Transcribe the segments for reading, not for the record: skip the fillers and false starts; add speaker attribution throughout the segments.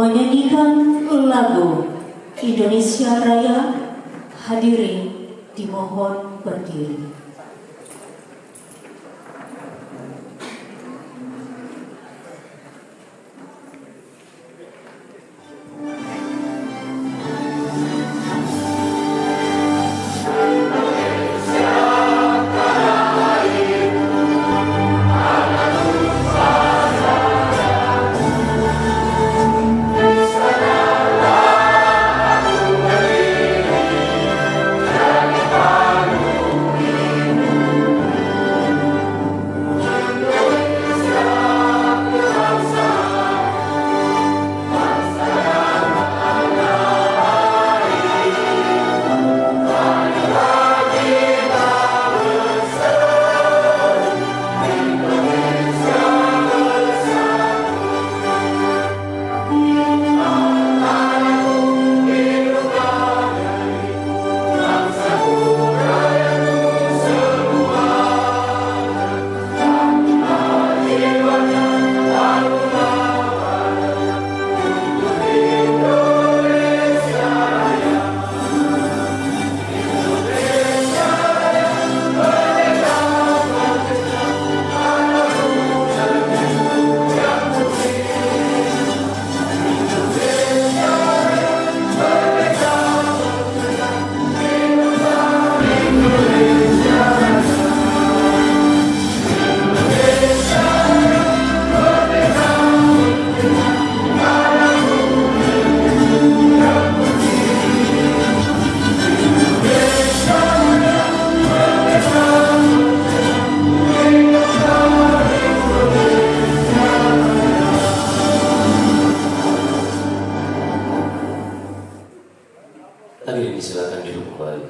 Speaker 1: menyanyikan lagu Indonesia Raya. Hadirin dimohon berdiri.
Speaker 2: Hadirin silakan duduk kembali.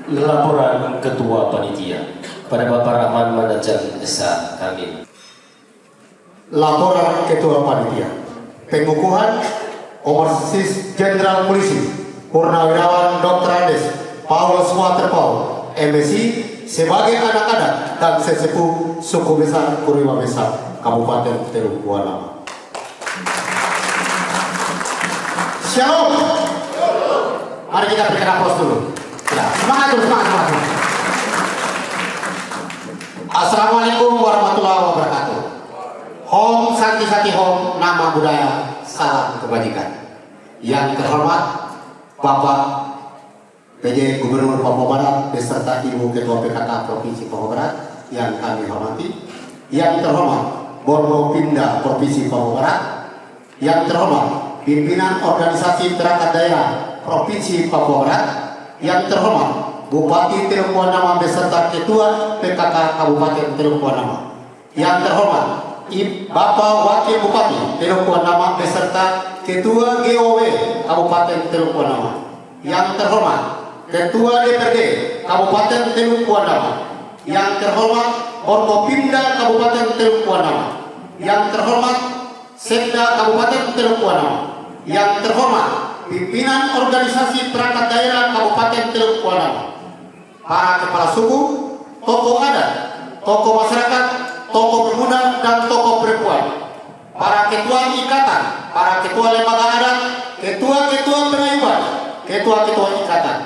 Speaker 2: Laporan Ketua Panitia pada Bapak Rahman Manajat Esa Amin.
Speaker 3: Laporan Ketua Panitia. Pengukuhan Opersis Jenderal Polisi Purnawirawan Dr. Andes Paulus Waterpau MSI sebagai anak-anak dan sesepuh suku besar Kuriwa Besar Kabupaten Teluk Buana. Shalom. Mari kita berikan aplaus dulu. Ya, semangat dulu, semangat. Assalamualaikum warahmatullahi wabarakatuh. Om Santi Sati Om, nama budaya, salam kebajikan. Yang terhormat Bapak PJ Gubernur Papua Barat beserta Ibu Ketua PKK Provinsi Papua Barat yang kami hormati. Yang terhormat Forkopimda Provinsi Papua Barat. Yang terhormat pimpinan organisasi perangkat daerah Provinsi Papua Barat. Yang terhormat Bupati Teluk Buana beserta Ketua PKK Kabupaten Teluk Buana. Yang terhormat Bapak Wakil Bupati Teluk Buana beserta Ketua GOW Kabupaten Teluk Buana. Yang terhormat Ketua DPRD Kabupaten Teluk Buana. Yang terhormat Forkopimda Kabupaten Teluk Buana. Yang terhormat Sekda Kabupaten Teluk Buana. Yang terhormat pimpinan organisasi perangkat daerah Kabupaten Teluk Buana, para kepala suku, tokoh adat, tokoh masyarakat, tokoh pemuda dan tokoh perempuan, para ketua ikatan, para ketua lembaga adat, ketua-ketua pengayuban, ketua-ketua ikatan,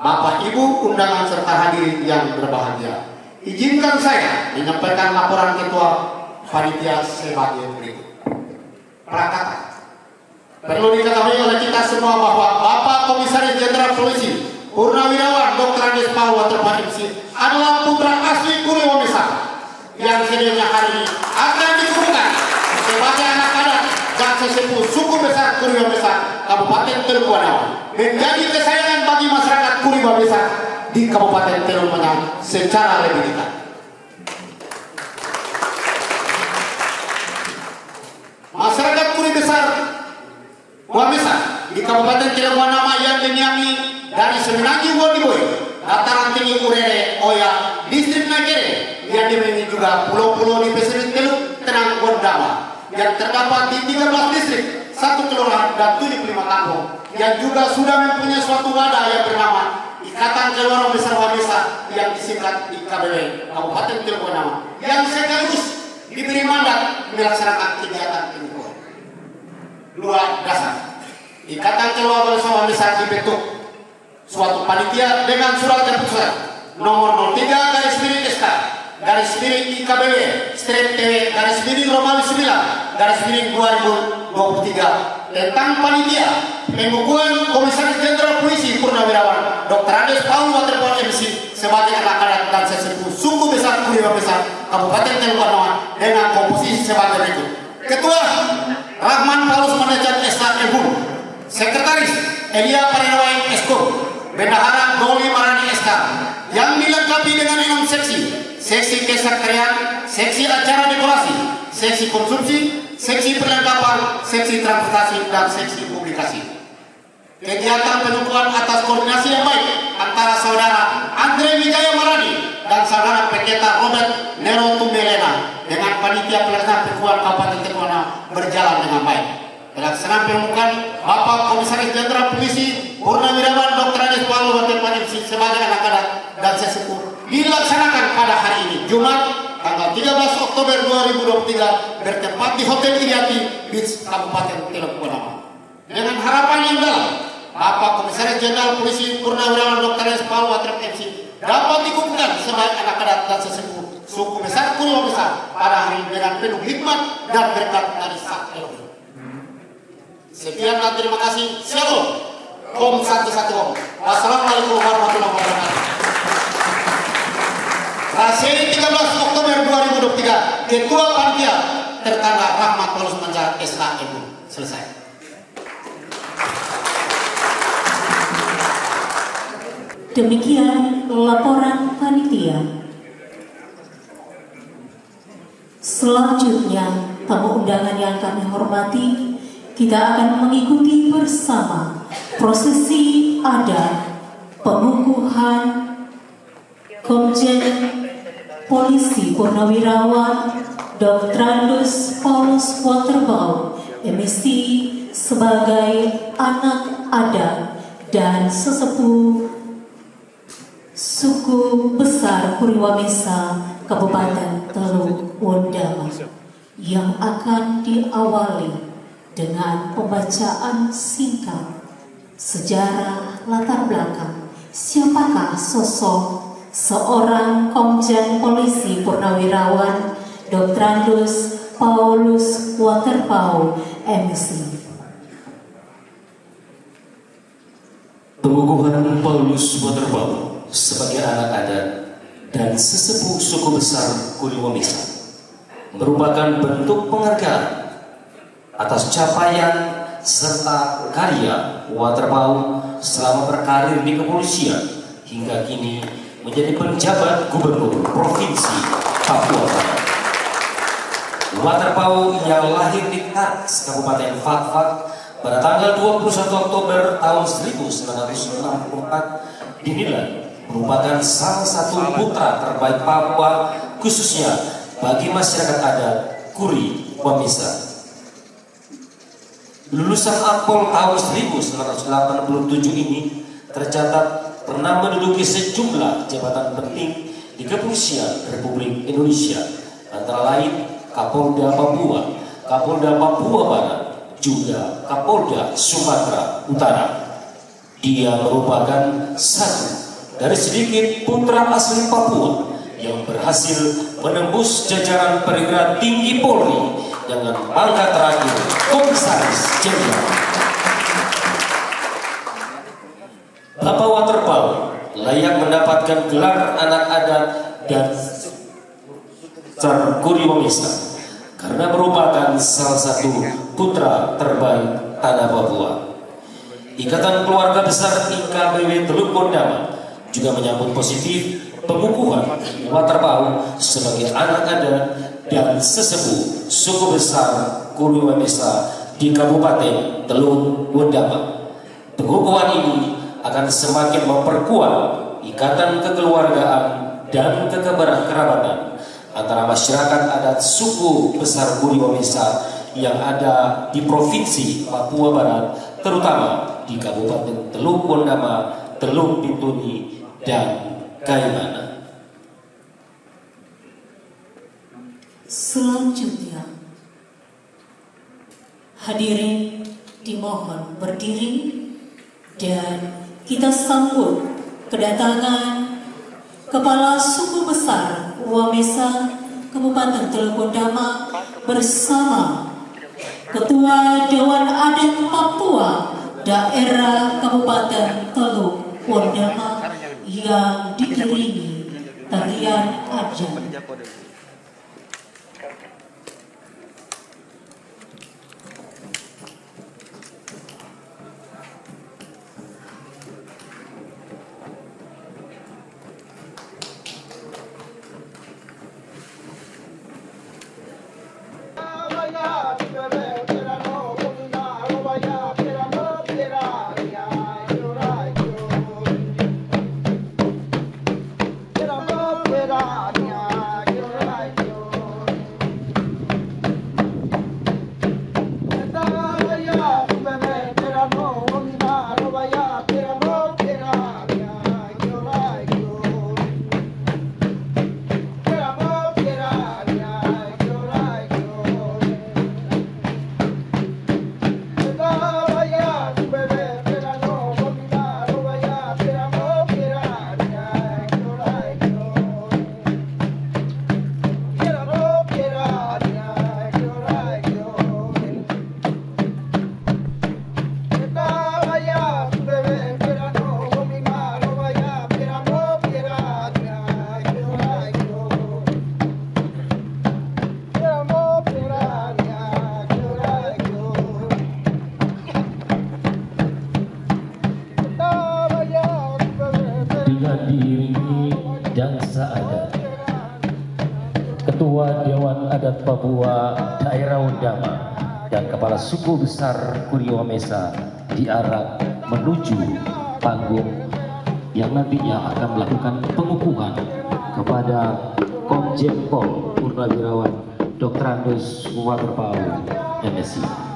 Speaker 3: Bapak Ibu undangan serta hadirin yang berbahagia. Izinkan saya menyampaikan laporan Ketua Panitia sebagai berikut. Prakata. Perlu diketahui oleh kita semua bahwa Bapak Komisaris Jenderal Polisi Purnawirawan Dr. Andes Paul Waterpau MC adalah putra asli Kuriwa Besar yang sedianya hari ini akan dikukuhkan sebagai anak adat dan sesepuh suku besar Kuriwa Besar Kabupaten Teluk Buana, menjadi kesayangan bagi masyarakat Kuriwa Besar di Kabupaten Teluk Buana secara lebih dekat. Masyarakat Kuriwa Besar Wamesa di Kabupaten Teluk Buana yang dinyami dari Semenanjung Wodiboy, dataran tinggi Urere, Oya, distrik Nagere, yang dimiliki juga pulau-pulau di pesisir Teluk Tenang Gondama, yang terdapat di 13 distrik, 1 kelurahan dan 75 kampung, yang juga sudah mempunyai suatu wadah yang bernama Ikatan Keluarga Besar Wamesa yang disingkat IKBW Kabupaten Teluk Buana, yang sekaligus diberi mandat melaksanakan kegiatan pengukuhan. 2. Dasar. Ikatan Keluarga Bersama Misal dibentuk suatu panitia dengan surat keputusan nomor 03 garis miring SK garis miring IKBW strip TW garis miring Romawi 9 garis miring 2023 tentang panitia pengukuhan Komisaris Jenderal Polisi Purnawirawan Dr. Andes Paul Waterpol MC sebagai anak-anak dan sesepuh suku besar Kuriwa Besar Kabupaten Teluk Benoa dengan komposisi sebagai berikut. Ketua Rahman Paulus Manajan SK Ebun, Sekretaris Elia Parinawai Eskur, Bendahara Doli Marani SK yang dilengkapi dengan 6 seksi: seksi kesekretarian, seksi acara dekorasi, seksi konsumsi, seksi perlengkapan, seksi transportasi, dan seksi publikasi. Kegiatan pengukuhan atas koordinasi yang baik antara saudara Andre Wijaya Marani dan saudara Pendeta Robert Nero Tumbelena dengan panitia pelaksana pengukuhan Kabupaten Teluk Benoa berjalan dengan baik. Pelaksanaan pengukuhan Bapak Komisaris Jenderal Polisi Purnawirawan Dr. Andes Paul Waterpol MC sebagai anak-anak dan sesepuh dilaksanakan pada hari ini Jumat tanggal 13 Oktober 2023 bertempat di Hotel Iriati Beach Kabupaten Teluk Benoa. Dengan harapan yang dalam, Bapak Komisaris Jenderal Polisi Purnawirawan Dr. Andes Paul Waterpol MC dapat dikukuhkan sebagai anak-anak dan sesepuh suku besar Kuriwa Besar pada hari ini dengan penuh hikmat dan berkat dari Sang Elohim. Sekian dan terima kasih. Shalom. Om Santi Om. Wassalamualaikum warahmatullahi wabarakatuh. Raseri 13 Oktober 2023, Ketua Panitia tertanda Rahmat Paulus Manajan SK Ebun. Selesai.
Speaker 1: Demikian laporan panitia. Selanjutnya, tamu undangan yang kami hormati, kita akan mengikuti bersama prosesi adat pengukuhan Komjen Polisi Purnawirawan Dr. Andes Paulus Waterpol MC sebagai anak adat dan sesepuh suku besar Kuriwa Mesa Kabupaten Teluk Wondama yang akan diawali dengan pembacaan singkat sejarah latar belakang siapakah sosok seorang Komjen Polisi Purnawirawan Dr. Andes Paulus Waterpol MC.
Speaker 2: Pengukuhan Paulus Waterpol sebagai anak adat dan sesepuh suku besar Kuriwa Mesa merupakan bentuk penghargaan atas capaian serta karya Waterpol selama berkarir di kepolisian hingga kini menjadi penjabat gubernur Provinsi Papua Barat. Waterpol yang lahir di Kars, Kabupaten Fakfak pada tanggal 21 Oktober tahun 1964 dinilai merupakan salah satu putra terbaik Papua, khususnya bagi masyarakat adat Kuriwa Mesa. Lulusan Akpol tahun 1987 ini tercatat pernah menduduki sejumlah jabatan penting di Kepolisian Republik Indonesia, antara lain Kapolda Papua, Kapolda Papua Barat, juga Kapolda Sumatera Utara. Dia merupakan satu dari sedikit putra asli Papua yang berhasil menembus jajaran perwira tinggi Polri dengan pangkat terakhir Komisaris Jenderal. Bapak Waterpol layak mendapatkan gelar anak adat dan Kuriwa Mesa karena merupakan salah satu putra terbaik tanah Papua. Ikatan Keluarga Besar IKBW Teluk Wondama juga menyambut positif pengukuhan Waterpol sebagai anak adat dan sesepuh suku besar Kuriwa Mesa di Kabupaten Teluk Wondama. Pengukuhan ini akan semakin memperkuat ikatan kekeluargaan dan kekerabatan antara masyarakat adat suku besar Kuriwa Mesa yang ada di Provinsi Papua Barat, terutama di Kabupaten Teluk Wondama, Teluk Bintuni, dan Kaimana.
Speaker 1: Selanjutnya, hadirin dimohon berdiri dan kita sambut kedatangan Kepala Suku Besar Wamesa Kabupaten Teluk Bondama bersama Ketua Dewan Adat Papua Daerah Kabupaten Teluk Bondama yang diiringi tarian ajan.
Speaker 2: Diiringi dansa adat, Ketua Dewan Adat Papua Daerah Ondama dan Kepala Suku Besar Kurio Wamesa diarak menuju panggung yang nantinya akan melakukan pengukuhan kepada Komjen Pol Purnawirawan Dr. Andus Muwarpau MSI.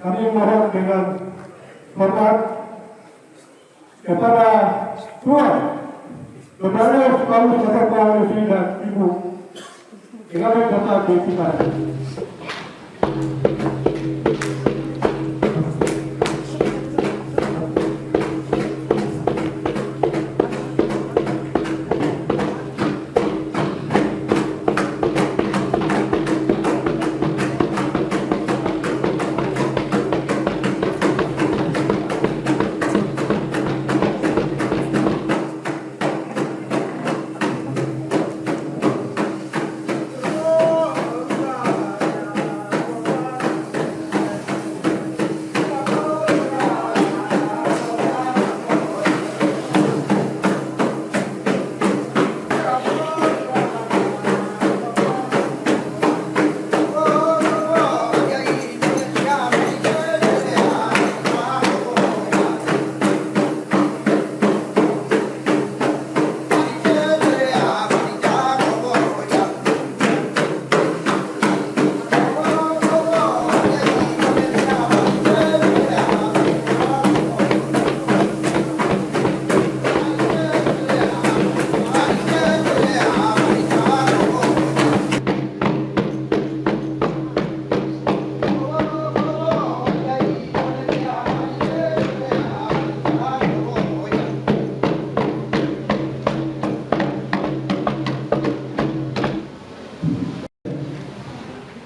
Speaker 4: kami mohon dengan hormat kepada Tuan Saudara Paulus Kepala dan Ibu dengan Bapak kita.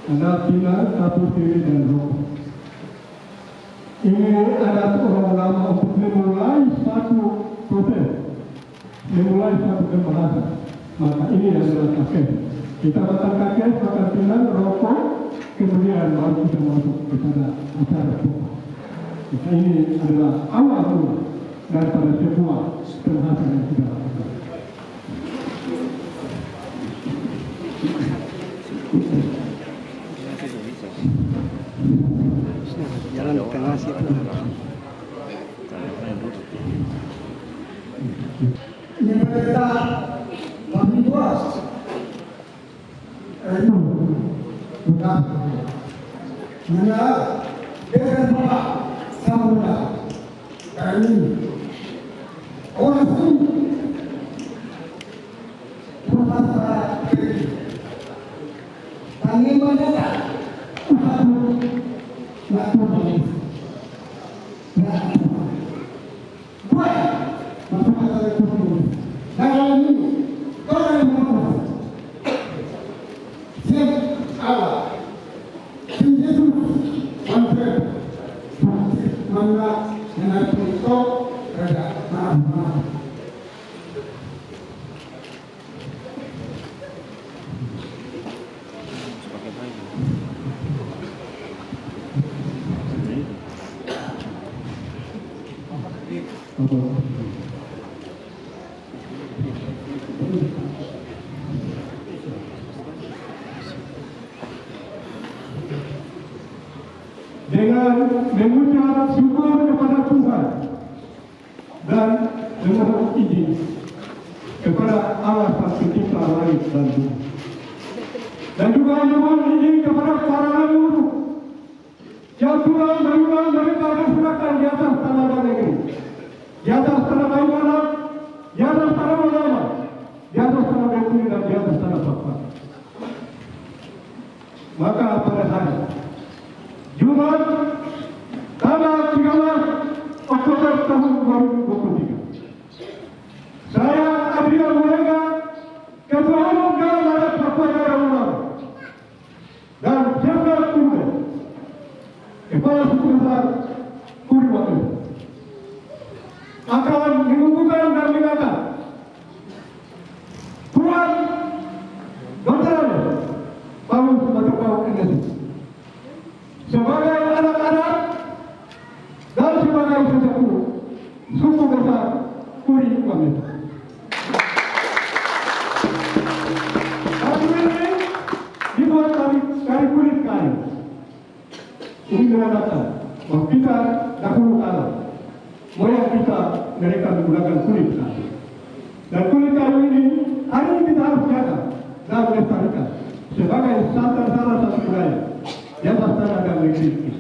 Speaker 4: Anak Bina, Satu Dewi dan Roh. Ini adalah orang lama untuk memulai satu proses, memulai satu pembahasan. Maka ini adalah kakek. Kita makan kakek, makan pinang, rokok, kemudian baru kita masuk kepada acara pokok. Maka ini adalah awal mula daripada sebuah pembahasan yang kita lakukan.
Speaker 5: Jalan di tengah situ.
Speaker 4: Ini kita kami puas. Itu sudah. Mana dengan Bapak Samudra kami orang ini bermasalah kami mendapat dengan mengucap syukur kepada Tuhan dan memohon izin kepada Allah Sang Pencipta langit dan bumi, dan juga memohon izin kepada para leluhur yang tulang berulang mereka diserahkan di atas tanah dan negeri, di atas tanah Banyuwangi, di atas tanah Madura, di atas tanah Bengkulu dan di atas tanah Papua. Maka pada hari Jumat tanggal 13 Oktober tahun 2023, saya Adrian Mulega, Ketua Umum Daerah Papua Daerah Ulama, dan Jenderal Kude, Kepala Suku Besar Kuri Wakil, akan mengukuhkan dan mengatakan Tuan Dr. Paulus Kepala Indonesia sebagai anak-anak dan sebagai sesepuh suku besar Kuri Wakil. Hari ini dibuat dari kulit kayu. Ini menandakan bahwa kita dahulu kala moyang kita mereka menggunakan kulit kayu. Dan kulit kayu ini hari ini kita harus jaga dan melestarikan sebagai salah satu budaya di atas tanah dan negeri ini.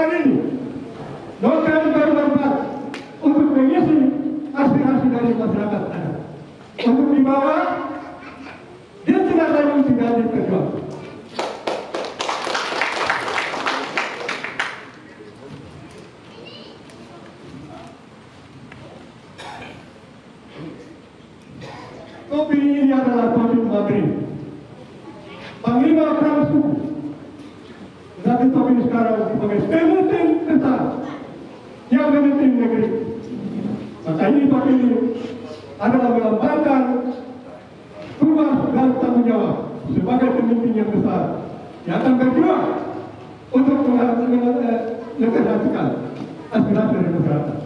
Speaker 4: tahun ini noken bermanfaat untuk mengisi aspirasi dari masyarakat adat. Untuk dibawa, dia tidak lagi tidak diperjuangkan. Topi ini adalah topi Mabrib, Panglima Perang Suku. Tetapi topi sekarang sebagai pemimpin besar yang memimpin negeri. Maka ini topi ini adalah melambangkan tugas dan tanggung jawab sebagai pemimpin yang besar yang akan berjuang untuk mengerjakan aspirasi dari masyarakat.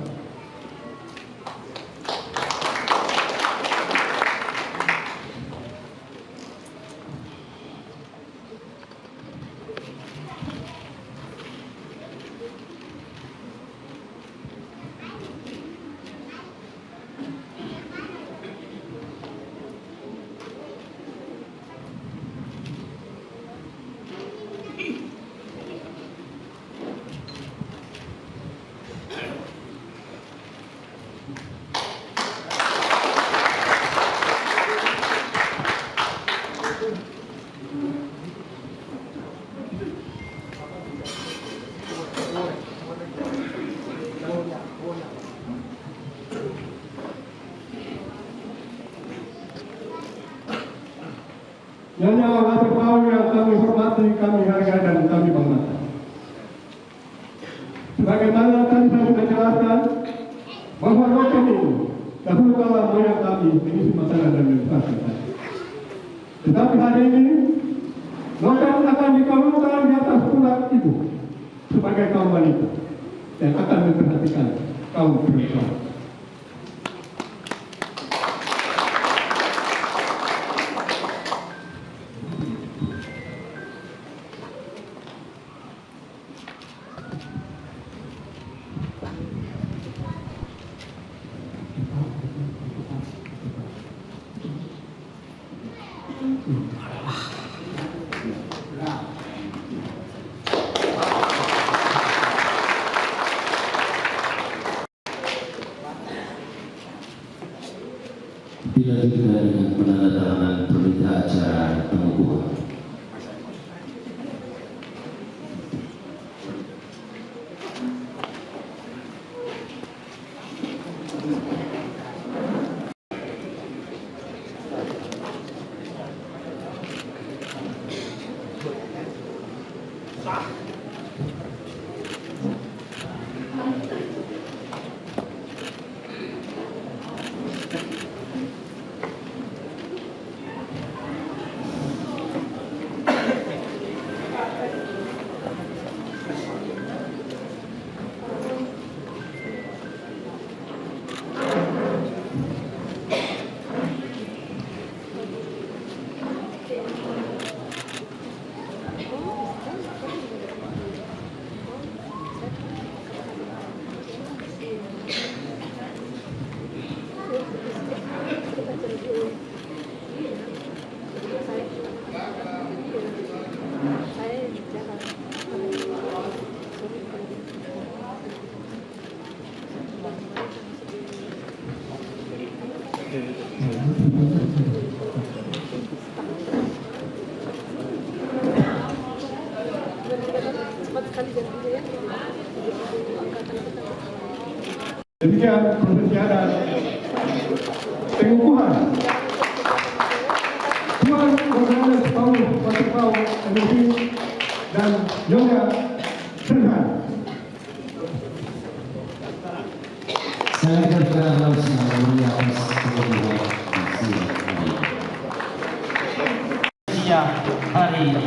Speaker 4: Nyonya Wakil Paul yang kami hormati, kami hargai dan kami banggakan. Sebagaimana tadi saya sudah jelaskan bahwa noken itu dahulu kala moyang kami mengisi masalah dan demokrasi. Tetapi hari ini noken akan dikalungkan di atas pundak ibu sebagai kaum wanita yang akan memperhatikan kaum perempuan.
Speaker 2: Dilanjutkan dengan penandatanganan berita acara pengukuhan. Demikian prosesi adat pengukuhan Tuan Cornelis Paulus Wasikau MSc dan Nyonya Serhan. Saya berkenan langsung memulia atas pengukuhan siang hari ini.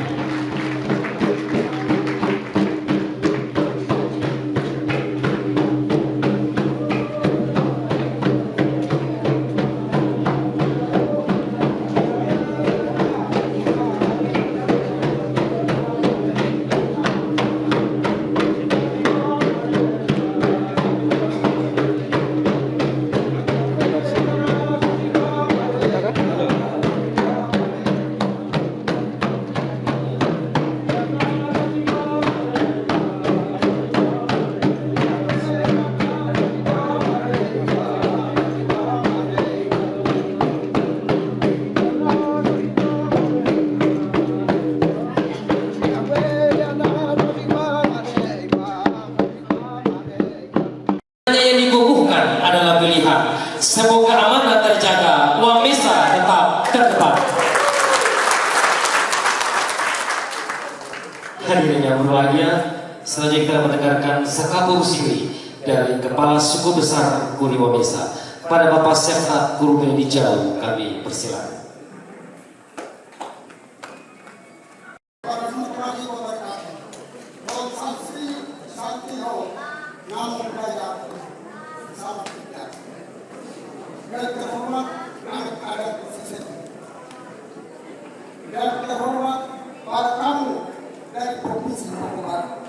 Speaker 2: Semoga amanah terjaga, Wamesa tetap terdepan. Hadirin yang berbahagia, selanjutnya kita mendengarkan Sakapu Siri dari Kepala Suku Besar Kuri Wamesa. Pada Bapak Syekh Guru Bedi Jauh, kami persilakan.
Speaker 6: Yang terhormat anak-anak pesisir, yang terhormat para tamu dari Provinsi Papua Barat,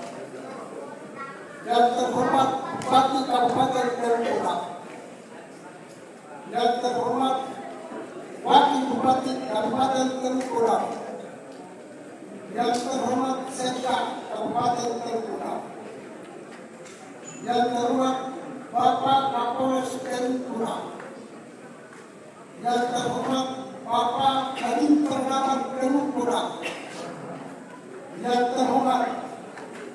Speaker 6: yang terhormat Bupati Kabupaten Terenggalek, yang terhormat Wakil Bupati Kabupaten Terenggalek, yang terhormat Sekda Kabupaten Terenggalek, yang terhormat Bapak Kapolres Terenggalek, yang terhormat Bapak Kadin Perdagangan Terenggalek, yang terhormat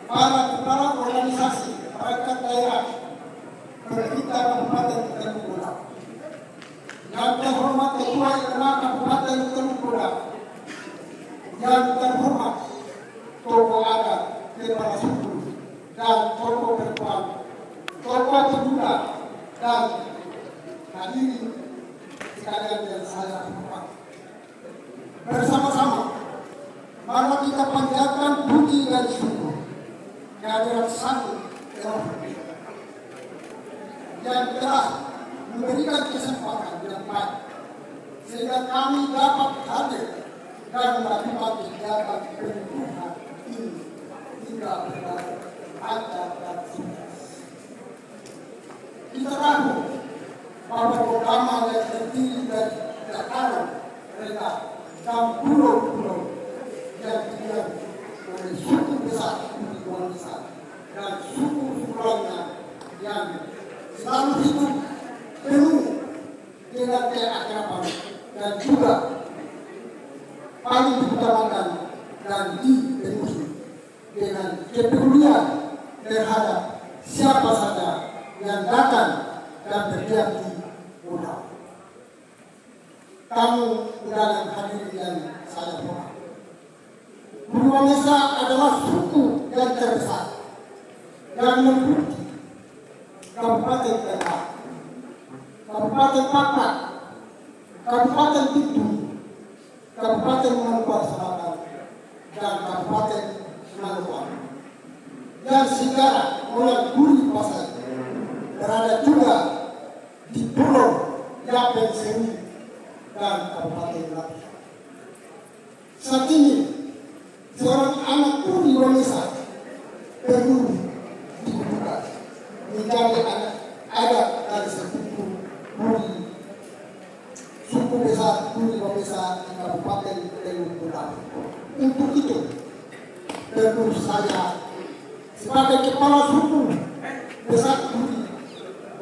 Speaker 6: para kepala organisasi perangkat daerah pemerintah Kabupaten Terenggalek, yang terhormat Ketua RW Kabupaten Terenggalek, yang terhormat tokoh adat, kepala suku dan tokoh perempuan, tokoh pemuda dan hadirin sekalian yang saya hormati. Bersama-sama, mari kita panjatkan puji dan syukur kehadirat Sang Eropa yang telah memberikan kesempatan yang baik sehingga kami dapat hadir dan menikmati kegiatan pernikahan ini hingga berlalu lancar dan sukses. Kita tahu bahwa programa yang terdiri dari dataran rendah dan pulau-pulau yang dimiliki oleh suku besar Kuri Wamesa dan suku-suku lainnya yang selalu hidup penuh dengan keakraban dan juga paling diutamakan dan dipenuhi dengan kepedulian terhadap siapa saja yang datang dan berdiam di pulau. Kamu undangan hadirin yang saya hormati. Kuri Wamesa adalah suku yang terbesar yang meliputi Kabupaten Tengah, Kabupaten Pakpak, Kabupaten Bitung, Kabupaten Maluku Selatan, dan Kabupaten Maluku. Yang segala mulai Kuri Pasai berada juga di Pulau Yapen Seri dan Kabupaten Lapis. Saat ini seorang anak Kuri Wamesa perlu dibuka menjadi anak adat dari suku Kuri, suku besar Kuri Wamesa di Kabupaten Terenggalek. Untuk itu perlu saya sebagai kepala suku besar Kuri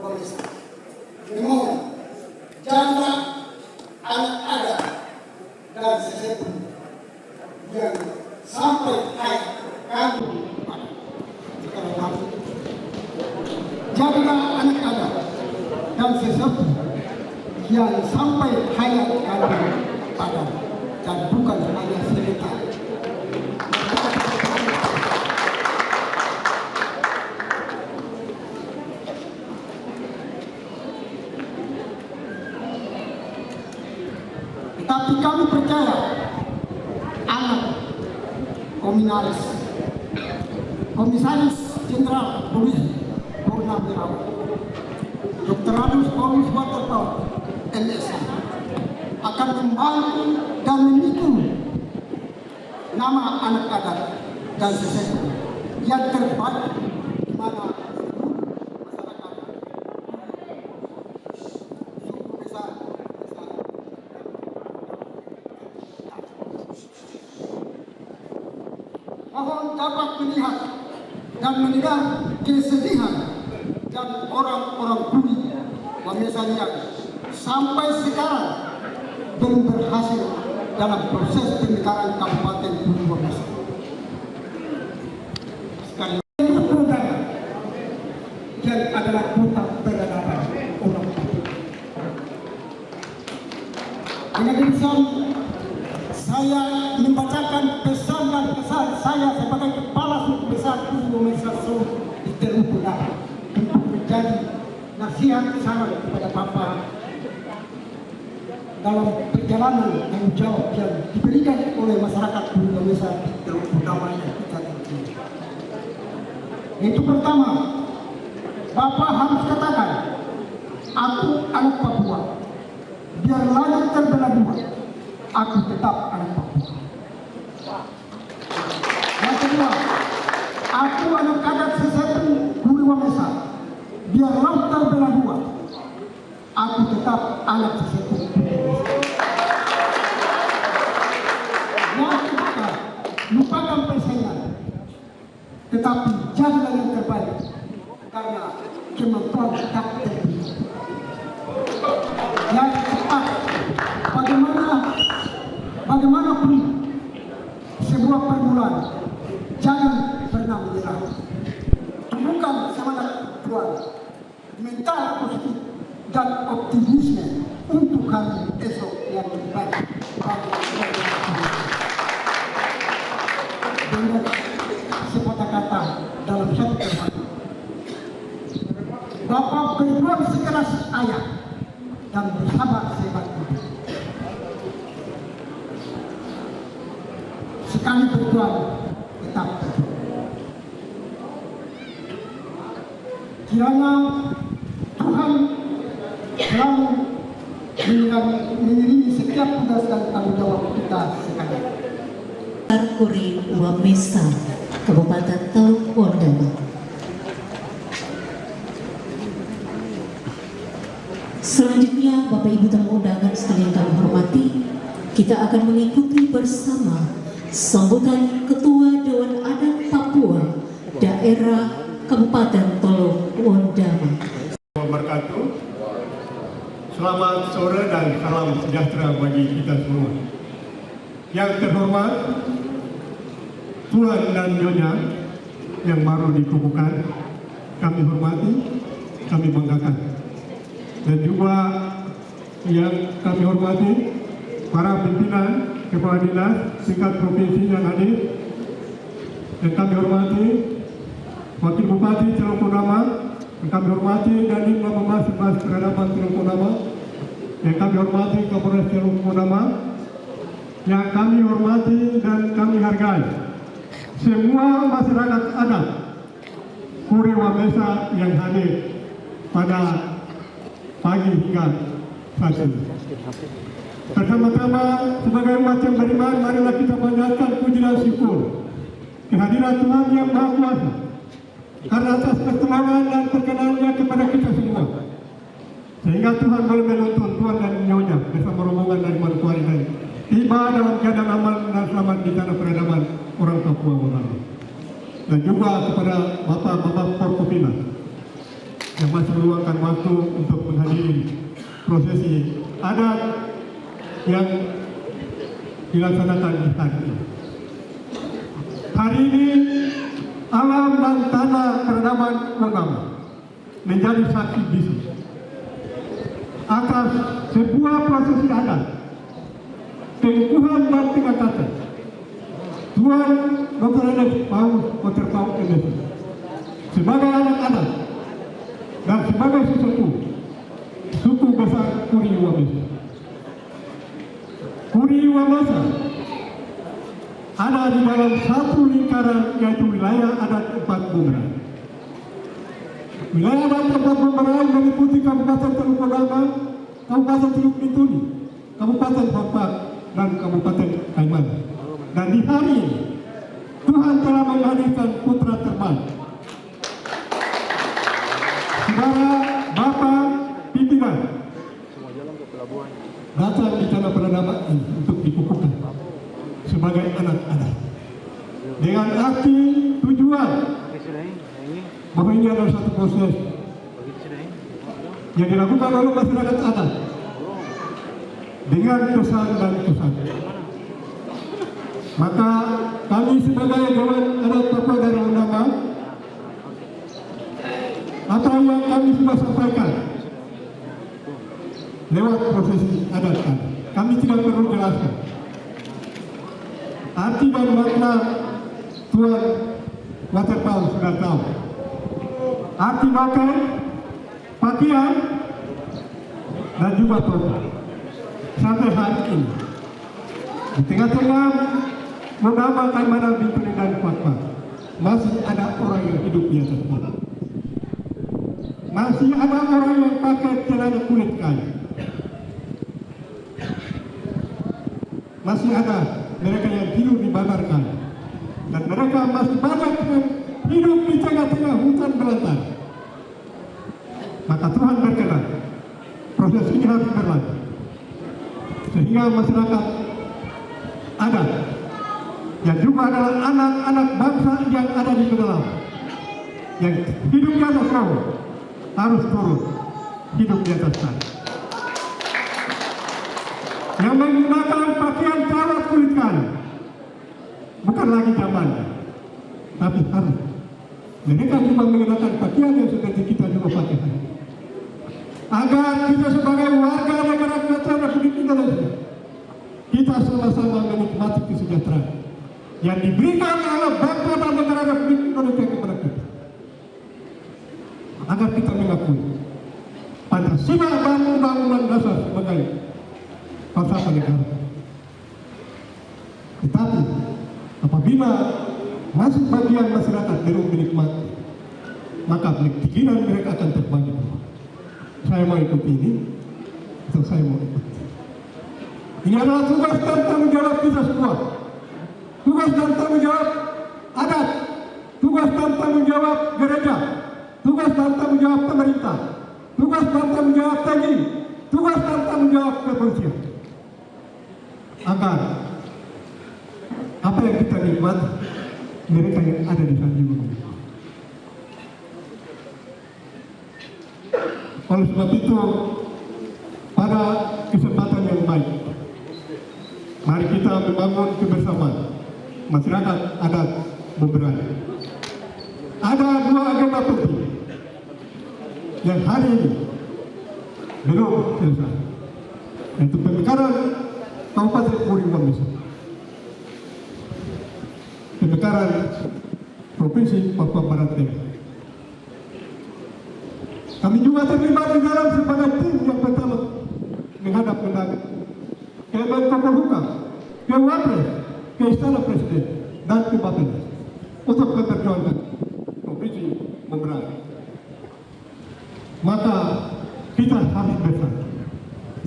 Speaker 6: Wamesa memohon jadilah anak adat dan sesepuh yang sampai hayat kami jadilah anak adat dan sesepuh yang sampai hayat kami padan dan bukan hanya sebentar. Tapi kami percaya anak Komisaris Jenderal Polisi Purnawirawan Dr. Adus Paulus Waterton MS akan membantu dan mendukung nama anak adat dan sesepuh yang terbaik di mana masyarakat suku besar mohon dapat melihat dan mendengar kesedihan dan orang-orang Kuri Wamesa yang sampai sekarang belum berhasil dalam proses pemekaran Kabupaten Kuri Wamesa. Sekali lagi, yang adalah kota peradaban orang Kuri. nasihat saran kepada Bapak dalam perjalanan tanggung jawab yang diberikan oleh masyarakat Guru Wamesa dalam utamanya kita ini. Itu pertama, Bapak harus katakan, aku anak Papua. Biar langit terbelah dua, aku tetap anak Papua. Yang kedua, aku anak adat sesepu Guru Wamesa. Biar laut terbelah dua, aku tetap anak sesepu Guru Wamesa. Yang ketiga, lupakan persaingan, tetapi jadilah yang terbaik, karena kemampuan tak terbaik. Yang keempat, bagaimanapun sebuah permulaan, jangan pernah menyerah. Tumbuhkan semangat perjuangan, mental positif dan optimisme untuk hari esok yang lebih baik. Dengan sepatah kata dalam satu kalimat, Bapak berjuang sekeras ayah dan bersabar sehebat ibu. Sekali berjuang, tetap berjuang. Kiranya Tuhan selalu mengiringi setiap tugas dan tanggung jawab kita sekalian.
Speaker 1: Kuri Wamesa, Kabupaten Teluk Wondama. Selanjutnya, Bapak Ibu tamu undangan sekalian kami hormati, kita akan mengikuti bersama sambutan Ketua Dewan Adat Papua Daerah Kabupaten Teluk Wondama.
Speaker 4: Wabarakatuh. Selamat sore dan salam sejahtera bagi kita semua. Yang terhormat Tuan dan Nyonya yang baru dikukuhkan, kami hormati, kami banggakan. Dan juga yang kami hormati para pimpinan kepala dinas tingkat provinsi yang hadir, dan kami hormati Wakil Bupati Teluk Wondama, yang kami hormati Dandim 18 Peradaban Teluk Wondama, yang kami hormati Kapolres Teluk Wondama, yang kami hormati dan kami hargai semua masyarakat adat Guru Wamesa yang hadir pada pagi hingga saat ini. Pertama-tama sebagai umat yang beriman, marilah kita panjatkan puji dan syukur kehadiran Tuhan yang Maha Kuasa karena atas pertolongan dan perkenannya kepada kita semua, sehingga Tuhan boleh menuntun Tuan dan Nyonya bersama rombongan dari Manokwari dan tiba dalam keadaan aman dan selamat di tanah peradaban orang Papua Wondama. Dan juga kepada Bapak-Bapak Forkopimda yang masih meluangkan waktu untuk menghadiri prosesi adat yang dilaksanakan di hari ini. Hari ini alam dan tanah peradaban Wondama menjadi saksi bisu atas sebuah prosesi adat, keunggulan dan kegagalan Tuan Dr. Enes Paus Waterpau MS sebagai anak-anak dan sebagai suku besar Kuri Wamesa. Kuri Wamesa ada di dalam satu lingkaran, yaitu wilayah adat 4 Bumerang. Wilayah adat 4 Bumerang meliputi Kabupaten Teluk Wondama, Kabupaten Teluk Bintuni, Kabupaten Pampak, dan Kabupaten Kaiman. Dan di hari ini Tuhan telah menghadirkan putra terbaik, saudara Bapak pimpinan, datang di tanah peradaban ini untuk dikukuhkan sebagai anak adat dengan arti tujuan bahwa ini adalah satu proses yang dilakukan oleh masyarakat adat dengan kesan dan kesan. Maka kami sebagai Dewan Adat Papua Daerah Wondama, apa yang kami sudah sampaikan lewat prosesi adat kami tidak perlu jelaskan. Arti dan makna Tuan Waterpau sudah tahu. Arti makan pakaian, dan juga total. Sampai hari ini, di tengah-tengah menambahkan mana Bintu dan Fatma, masih ada orang yang hidup di atas tanah. Masih ada orang yang pakai celana kulit kayu. Masih ada mereka yang tidur di bandarkan, dan mereka masih banyak yang hidup di tengah-tengah hutan belantara. Maka Tuhan berkenan proses ini harus berlanjut sehingga masyarakat adat yang juga adalah anak-anak bangsa yang ada di dalam yang hidup di atas bawah harus turun hidup di atas tanah, yang menggunakan pakaian kawat kulit kayu bukan lagi zamannya, tapi harus mereka juga menggunakan pakaian yang seperti kita juga pakai hari ini. Agar kita sebagai warga negara kesejahteraan Republik Indonesia, kita sama-sama menikmati kesejahteraan yang diberikan oleh bangsa dan negara Republik Indonesia kepada kita. Agar kita mengakui Pancasila dan Undang-Undang Dasar sebagai falsafah negara. Tetapi apabila masih bagian masyarakat belum menikmati, maka pikiran mereka akan terbagi. Saya mau ikut ini, atau saya mau ikut. Ini adalah tugas dan tanggung jawab kita semua. Tugas dan tanggung jawab adat, tugas dan tanggung jawab gereja, tugas dan tanggung jawab pemerintah, tugas dan tanggung jawab TNI, tugas dan tanggung jawab kepolisian. Agar apa yang kita nikmati, mereka yang ada di sana juga. Oleh sebab itu, pada kesempatan yang baik, mari kita membangun kebersamaan masyarakat adat Boberani. Ada dua agenda penting yang hari ini belum selesai, yaitu pemekaran Kabupaten Puring Bangsa, pemekaran Provinsi Papua Barat Daya. Kami juga terlibat di dalam sebagai tim yang pertama menghadap ke Menko Polhukam, ke Wapres, ke Istana Presiden, dan ke Bappenas untuk memperjuangkan Provinsi Boberani. Maka kita harus bersama.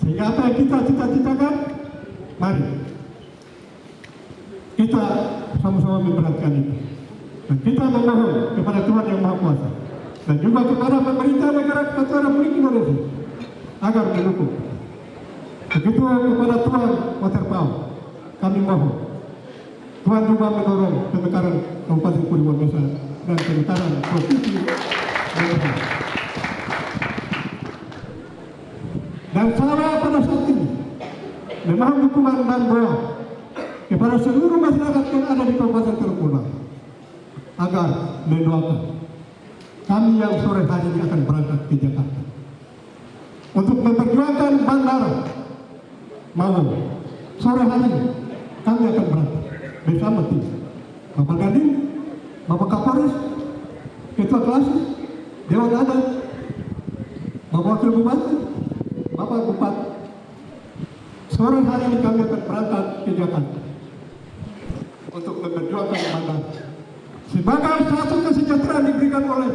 Speaker 4: Sehingga apa yang kita cita-citakan, mari kita sama-sama memperhatikan itu. Dan kita memohon kepada Tuhan Yang Maha Kuasa dan juga kepada pemerintah negara kesatuan Republik Indonesia agar mendukung. Begitu kepada Tuan Waterpau, kami mohon Tuhan juga mendorong pemekaran Kabupaten Puring Bangsa dan pemekaran Provinsi Boberani. Dan saya pada saat ini memohon dukungan dan doa kepada seluruh masyarakat yang ada di Kabupaten Teluk Benua agar mendoakan kami yang sore hari ini akan berangkat ke Jakarta untuk memperjuangkan bandara Mawon. Sore hari ini kami akan berangkat bersama tim Bapak Gading, Bapak Kapolres, Ketua Klasis, Dewan Adat, Bapak Wakil Bupati, Bapak Bupati. Sore hari ini kami akan berangkat ke Jakarta untuk memperjuangkan bandara sebagai satu kesejahteraan diberikan oleh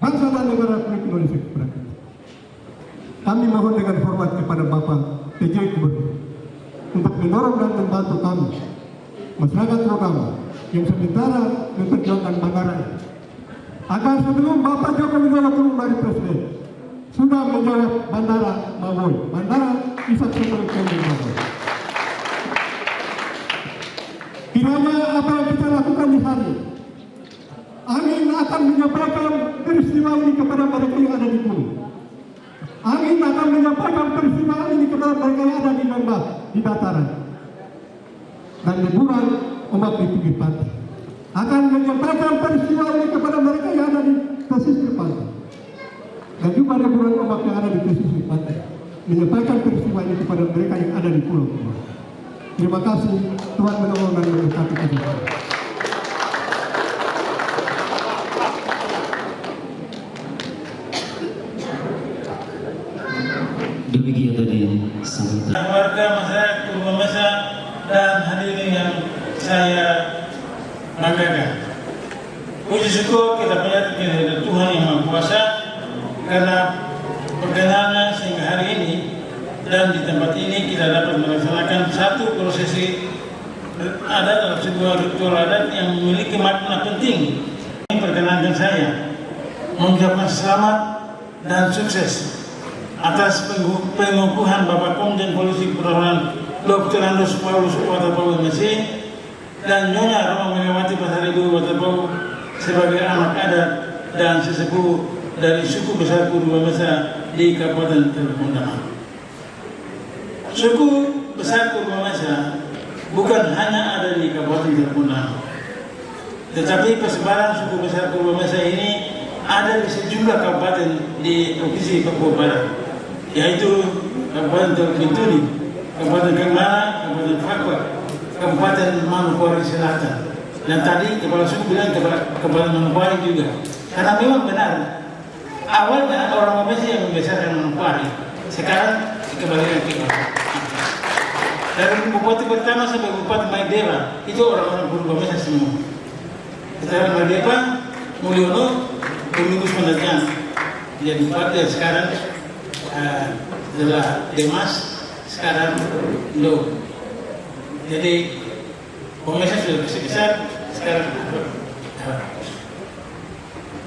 Speaker 4: bangsa dan negara Republik Indonesia kepada kita. Kami mohon dengan hormat kepada Bapak PJ Gubernur untuk mendorong dan membantu kami masyarakat lokal yang sementara memperjuangkan bandara ini, agar sebelum Bapak Joko Widodo turun dari Presiden sudah menjawab bandara Mawon, bandara Ishak Sumber Mawon. Kiranya apa yang kita lakukan di hari angin akan menyampaikan peristiwa ini kepada mereka yang ada di gunung. Angin akan menyampaikan peristiwa ini kepada mereka yang ada di lembah, di dataran. Dan deburan ombak di pinggir pantai akan menyampaikan peristiwa ini kepada mereka yang ada di pesisir pantai. Dan juga deburan ombak yang ada di pesisir pantai menyampaikan peristiwa ini kepada mereka yang ada di pulau. Terima kasih, Tuhan menolong dan memberkati kita.
Speaker 7: Puji syukur kita panjatkan kehadirat Tuhan yang Maha Kuasa karena perkenannya sehingga hari ini dan di tempat ini kita dapat melaksanakan satu prosesi adat atau sebuah ritual adat yang memiliki makna penting. Perkenankan saya mengucapkan selamat dan sukses atas pengukuhan Bapak Komjen Polisi Purnawirawan Dr. Andus Paulus Watapau MSc dan Nyonya Roma Megawati Pasaribu Watapau sebagai anak adat dan sesepuh dari suku besar Purwamesa di Kabupaten Teluk Damang. Suku besar Purwamesa bukan hanya ada di Kabupaten Teluk Damang, tetapi persebaran suku besar Purwamesa ini ada di sejumlah kabupaten di Provinsi Papua Barat, yaitu Kabupaten Teluk Bintuni, Kabupaten Kemana, Kabupaten Fakwa, Kabupaten Manokwari Selatan. Dan tadi kepala suku bilang Kabupaten Manokwari juga. Karena memang benar, awalnya orang Manokwari yang membesarkan Manokwari, sekarang dikembalikan ke Manokwari. Dari bupati pertama sampai bupati Maideva itu orang-orang Purwamesa semua. Setelah Maideva, Mulyono, Domingus Mandatyan jadi bupati dan sekarang adalah Demas, sekarang Lo. Jadi Purwamesa sudah besar, sekarang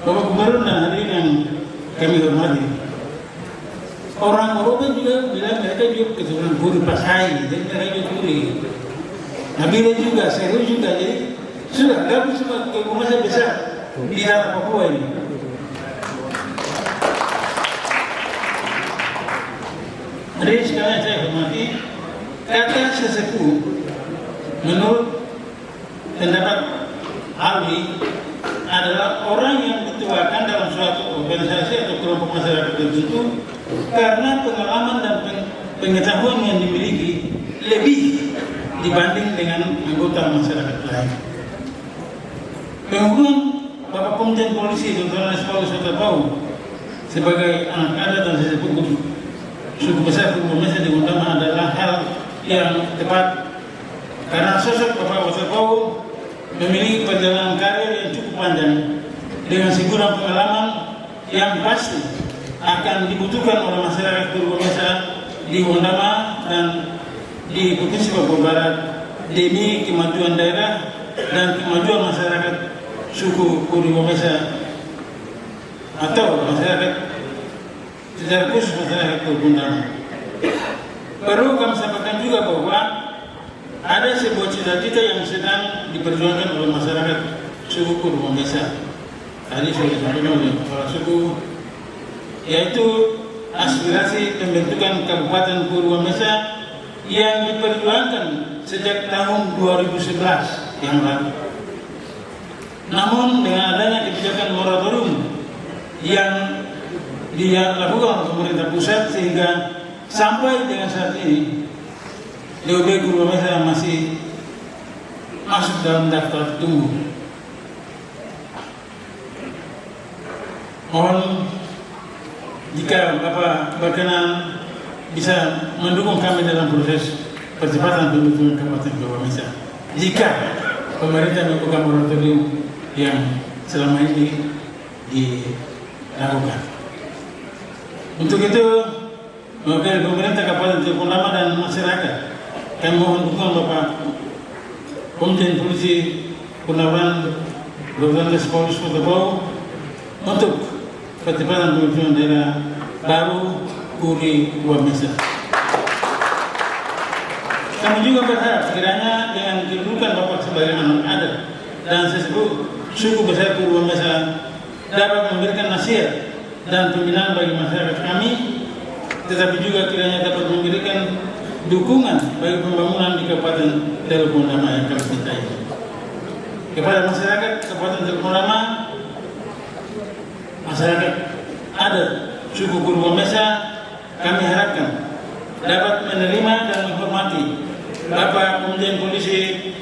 Speaker 7: Bapak Gubernur dan hadirin yang kami hormati, orang Oromo juga bilang mereka juga keturunan Puri Pasai, jadi mereka juga Puri. Nabila juga, Seru juga, jadi sudah gabung semua Purwamesa besar di tanah Papua ini. Hadirin sekalian saya hormati, kata sesepuh menurut pendapat Alwi adalah orang yang dituakan dalam suatu organisasi atau kelompok masyarakat tertentu karena pengalaman dan pengetahuan yang dimiliki lebih dibanding dengan anggota masyarakat lain. Pengukuhan Bapak Komjen Polisi Dr. Andus Paulus Watapau sebagai anak adat dan sesepuh suku besar Purwamesa di Undama adalah hal yang tepat karena sosok Bapak Watapau memiliki perjalanan karir yang cukup panjang dengan segudang pengalaman yang pasti akan dibutuhkan oleh masyarakat Purwamesa di Undama dan di Provinsi Papua Barat demi kemajuan daerah dan kemajuan masyarakat suku Purwamesa atau masyarakat secara khusus masyarakat Undama. Perlu kami sampaikan juga bahwa ada sebuah cita-cita yang sedang diperjuangkan oleh masyarakat suku Purwamesa. Tadi sudah disampaikan oleh kepala suku, yaitu aspirasi pembentukan Kabupaten Purwamesa yang diperjuangkan sejak tahun 2011 yang lalu. Namun dengan adanya kebijakan moratorium yang dilakukan oleh pemerintah pusat sehingga sampai dengan saat ini DOB Purwamesa masih masuk dalam daftar tunggu. Mohon jika Bapak berkenan bisa mendukung kami dalam proses percepatan pembentukan Kabupaten Purwamesa. Jika pemerintah melakukan moratorium yang selama ini dilakukan. Untuk itu, mewakili pemerintah Kabupaten Teluk Damang dan masyarakat, kami mohon dukungan Bapak Komjen Polisi Purnawirawan Dr. Andus Paulus Watapau untuk percepatan pembentukan daerah baru Puri Purwamesa. Kami juga berharap kiranya dengan kedudukan Bapak sebagai anak adat dan sesepuh suku besar Purwamesa dapat memberikan nasihat dan pembinaan bagi masyarakat kami, tetapi juga kiranya dapat memberikan dukungan bagi pembangunan di Kabupaten Teluk Damang yang kami cintai. Kepada masyarakat Kabupaten Teluk Damang, masyarakat adat suku Purwamesa, kami harapkan dapat menerima dan menghormati Bapak Komjen Polisi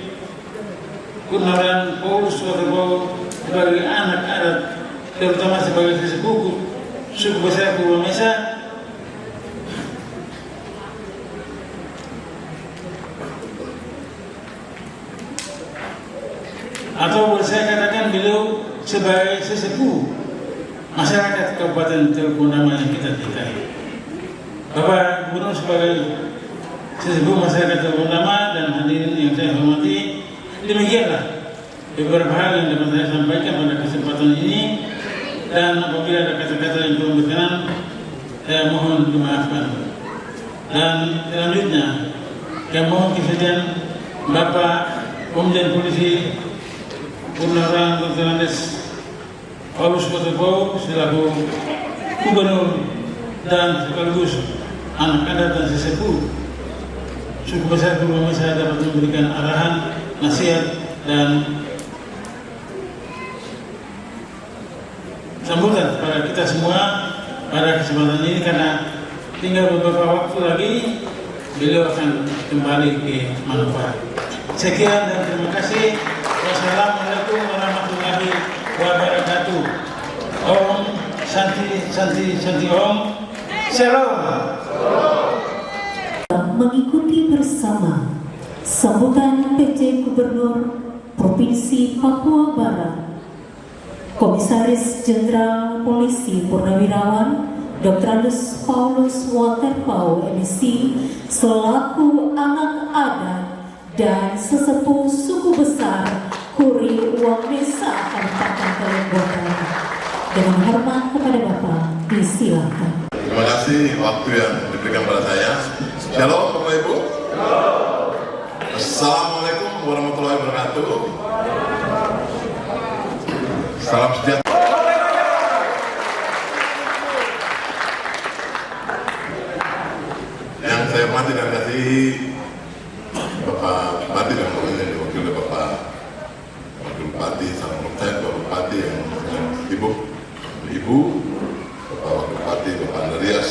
Speaker 7: Purnawirawan Paulus Watapau sebagai anak adat, terutama sebagai sesepuh suku besar Purwamesa, atau boleh saya katakan beliau sebagai sesepuh masyarakat Kabupaten Teluk Bondama yang kita cintai. Bapak Gubernur sebagai sesepuh masyarakat Teluk Bondama dan hadirin yang saya hormati, demikianlah beberapa hal yang dapat saya sampaikan pada kesempatan ini, dan apabila ada kata-kata yang kurang berkenan, saya mohon dimaafkan. Dan selanjutnya, saya mohon kesediaan Bapak Komjen Polisi Purnawirawan Dr. Andes Paulus Waterpau selaku Gubernur dan sekaligus anak adat dan sesepuh suku besar Purwamesa dapat memberikan arahan, nasihat, dan sambutan kepada kita semua pada kesempatan ini, karena tinggal beberapa waktu lagi beliau akan kembali ke Manokwari. Sekian dan terima kasih. Wassalamualaikum warahmatullahi wabarakatuh. Om Santi Santi Santi Om. Shalom.
Speaker 1: Mengikuti bersama sambutan PJ Gubernur Provinsi Papua Barat, Komisaris Jenderal Polisi Purnawirawan Dr. Andes Paulus Waterpau MSc selaku anak adat dan sesepuh suku besar Kuri Wamesa Kabupaten Teluk Bondama. Dengan hormat kepada Bapak, disilakan.
Speaker 8: Terima kasih waktu yang diberikan pada saya. Shalom Bapak Ibu. Assalamualaikum warahmatullahi wabarakatuh. Salam sejahtera. Yang saya hormati dan kasih Bapak Bupati dan yang diwakili Bapak Wakil Bupati, salam hormat Bapak Bupati yang sibuk, Ibu, Bapak Wakil Bupati, Bapak Andreas,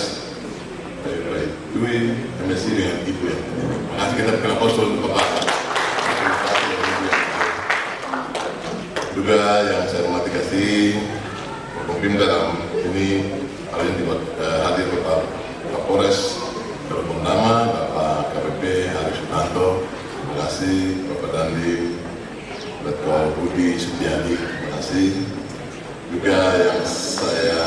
Speaker 8: Bapak Dwi, MSc dengan Ibu yang terima kasih kita berkenal konsul Bapak Wakil Bupati dan Ibu yang juga yang saya hormati kasih Pemimda dalam ini hari ini hadir Bapak Kapolres Teluk Bondama, Bapak KPP Arif Sutanto, terima kasih Bapak Dandi, Letkol Budi Setiadi, terima kasih juga yang saya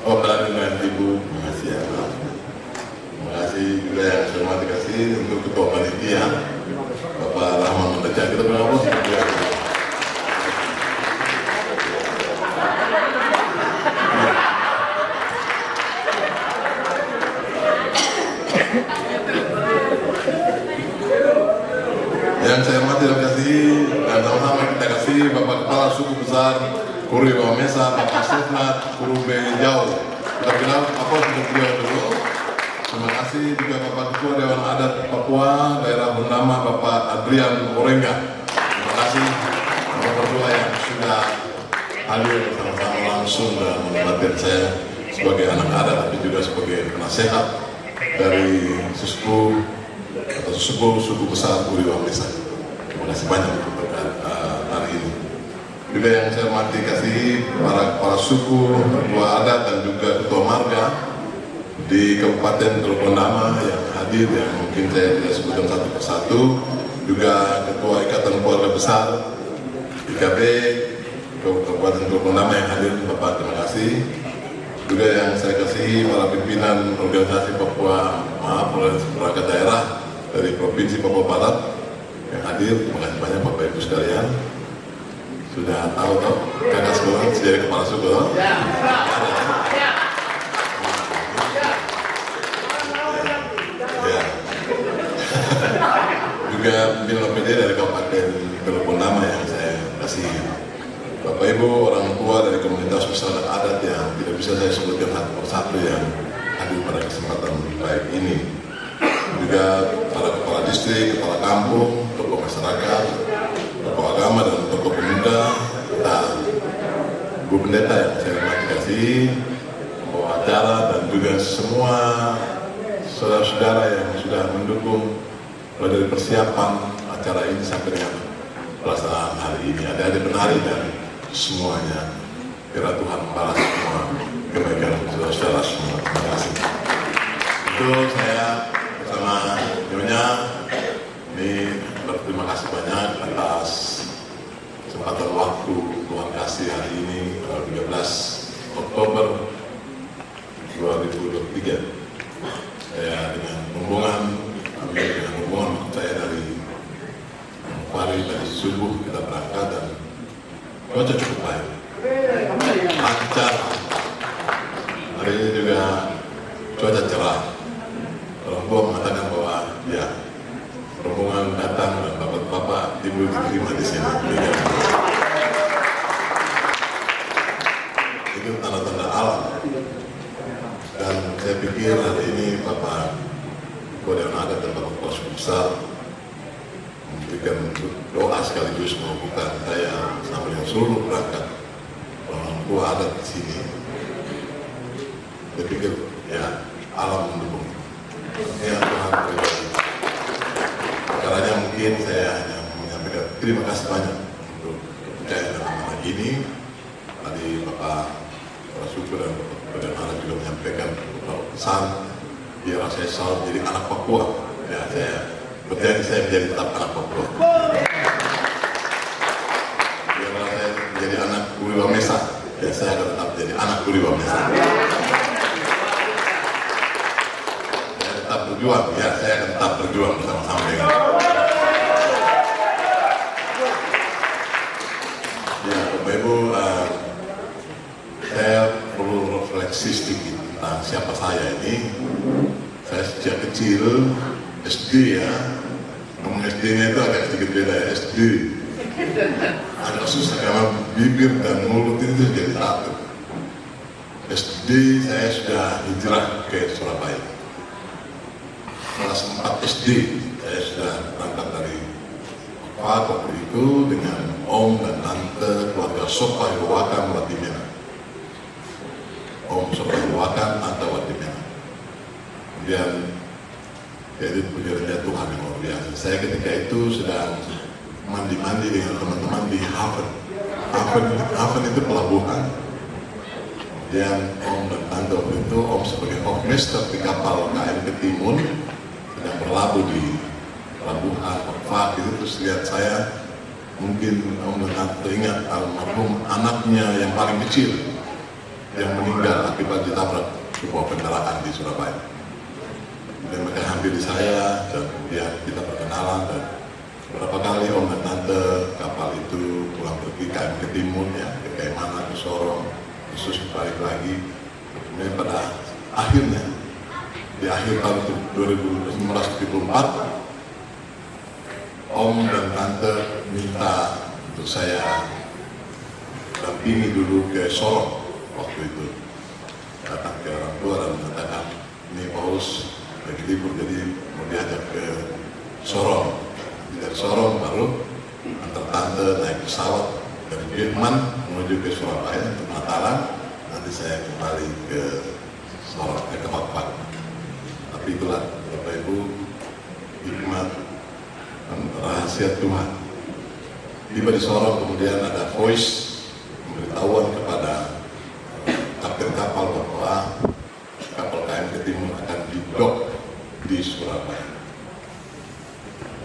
Speaker 8: berani dengan Ibu, terima kasih ya Pak. Terima kasih juga yang saya hormati kasih untuk Ketua Panitia Bapak Rahman Mendeca, kita berapa juga. Yang saya hormati dan kasih, dan sama-sama kita kasih Bapak Kepala Suku Besar Kuri Wamesa, Bapak Sefnat Kurube Jauh. Kita bilang apa untuk beliau dulu. Terima kasih juga Bapak Ketua Dewan Adat Papua Daerah Bondama, Bapak Adrian Orengga. Terima kasih Bapak Ketua yang sudah hadir bersama-sama langsung dan melibatkan saya sebagai anak adat, tapi juga sebagai penasehat dari sesepuh atau sesepuh suku besar Kuri Wamesa. Terima kasih banyak untuk hari ini. Juga yang saya hormati kasih para kepala suku, ketua adat dan juga ketua marga di Kabupaten Teluk Bondama yang hadir, yang mungkin saya tidak sebutkan satu persatu. Juga ketua Ikatan Keluarga Besar IKB Kabupaten Teluk Bondama yang hadir, Bapak, terima kasih. Juga yang saya kasih para pimpinan organisasi Papua, perangkat daerah dari Provinsi Papua Barat yang hadir, terima kasih banyak Bapak Ibu sekalian. Sudah tahu toh kakak sekolah sejari kepala suku toh? Ya. Juga pimpinan OPD dari Kabupaten Teluk Bondama yang saya kasih. Bapak Ibu, orang tua dari komunitas masyarakat adat yang tidak bisa saya sebutkan satu persatu yang hadir pada kesempatan baik ini. Juga para kepala distrik, kepala kampung, tokoh masyarakat, tokoh agama dan tokoh pemuda, Bu Pendeta yang saya hormati kasih, pembawa acara dan juga semua saudara-saudara yang sudah mendukung mulai dari persiapan acara ini sampai dengan pelaksanaan hari ini. Adik-adik penari dan semuanya, kira Tuhan membalas semua kebaikan saudara-saudara semua. Terima kasih. Itu saya bersama Nyonya ini berterima kasih banyak atas kesempatan kesempatan waktu Tuhan kasih hari ini tanggal 13 Oktober 2023. Saya dengan rombongan saya dari pagi dari subuh kita berangkat dan cuaca cukup baik, lancar. Hari ini juga cuaca cerah. Orang tua mengatakan bahwa ya rombongan datang dan bapak-bapak ibu diterima di sini. Itu tanda-tanda alam. Dan saya pikir hari ini Bapak Kodeon Adat dan Bapak Kepala Suku Besar memberikan doa sekaligus mengukuhkan saya sama dengan seluruh perangkat orang tua adat di sini. Saya pikir ya alam mendukung. Ya Tuhan pribadi. Caranya mungkin saya hanya menyampaikan terima kasih banyak untuk percaya dalam anak ini. Tadi Bapak Kepala Suku dan Bapak Kodeon Adat juga menyampaikan beberapa pesan biar saya selalu menjadi anak Papua. Ya saya berjanji saya menjadi tetap anak Papua. Biar saya menjadi anak Uriwa Mesa. Ya saya akan tetap menjadi anak Uriwa Mesa. Tetap berjuang, ya saya akan tetap berjuang bersama-sama dengan ya Bapak Ibu, saya perlu refleksi sedikit tentang siapa saya ini. Saya sejak kecil SD ya, ngomong SD-nya itu agak sedikit beda ya, SD agak susah karena bibir dan mulut itu jadi satu. SD saya sudah hijrah ke Surabaya. Kelas 4 SD saya sudah berangkat dari Pak waktu itu dengan om dan tante keluarga Sopa Hirwakan Watimena. Om Sopa Hirwakan, tante Watimena. Kemudian jadi pujian Tuhan yang luar biasa. Saya ketika itu sedang mandi-mandi dengan teman-teman di Haven. Haven itu pelabuhan. Kemudian om dan tante waktu itu, om sebagai hofmeister di kapal KM Ketimun sedang berlabuh di pelabuhan Pak itu, terus lihat saya, mungkin om dan tante ingat almarhum anaknya yang paling kecil yang meninggal akibat ditabrak sebuah kendaraan di Surabaya. Kemudian mereka hampiri saya dan kemudian kita perkenalan dan beberapa kali om dan tante kapal itu pulang pergi KM Ketimun ya, ke Kaimana, ke Sorong, khusus balik lagi. Kemudian pada akhirnya di akhir tahun 1974 om dan tante minta untuk saya dampingi dulu ke Sorong. Waktu itu datang ke orang tua dan mengatakan ini Paulus lagi libur jadi mau diajak ke Sorong. Dari Sorong baru antar tante naik pesawat dari Jerman menuju ke Surabaya untuk Natalan. Nanti saya kembali ke Sorong, ke Papua. Tapi itulah Bapak Ibu hikmat dan rahasia Tuhan. Tiba di Sorong kemudian ada voice pemberitahuan kepada kapten kapal bahwa kapal KM Ketimun akan didok di Surabaya.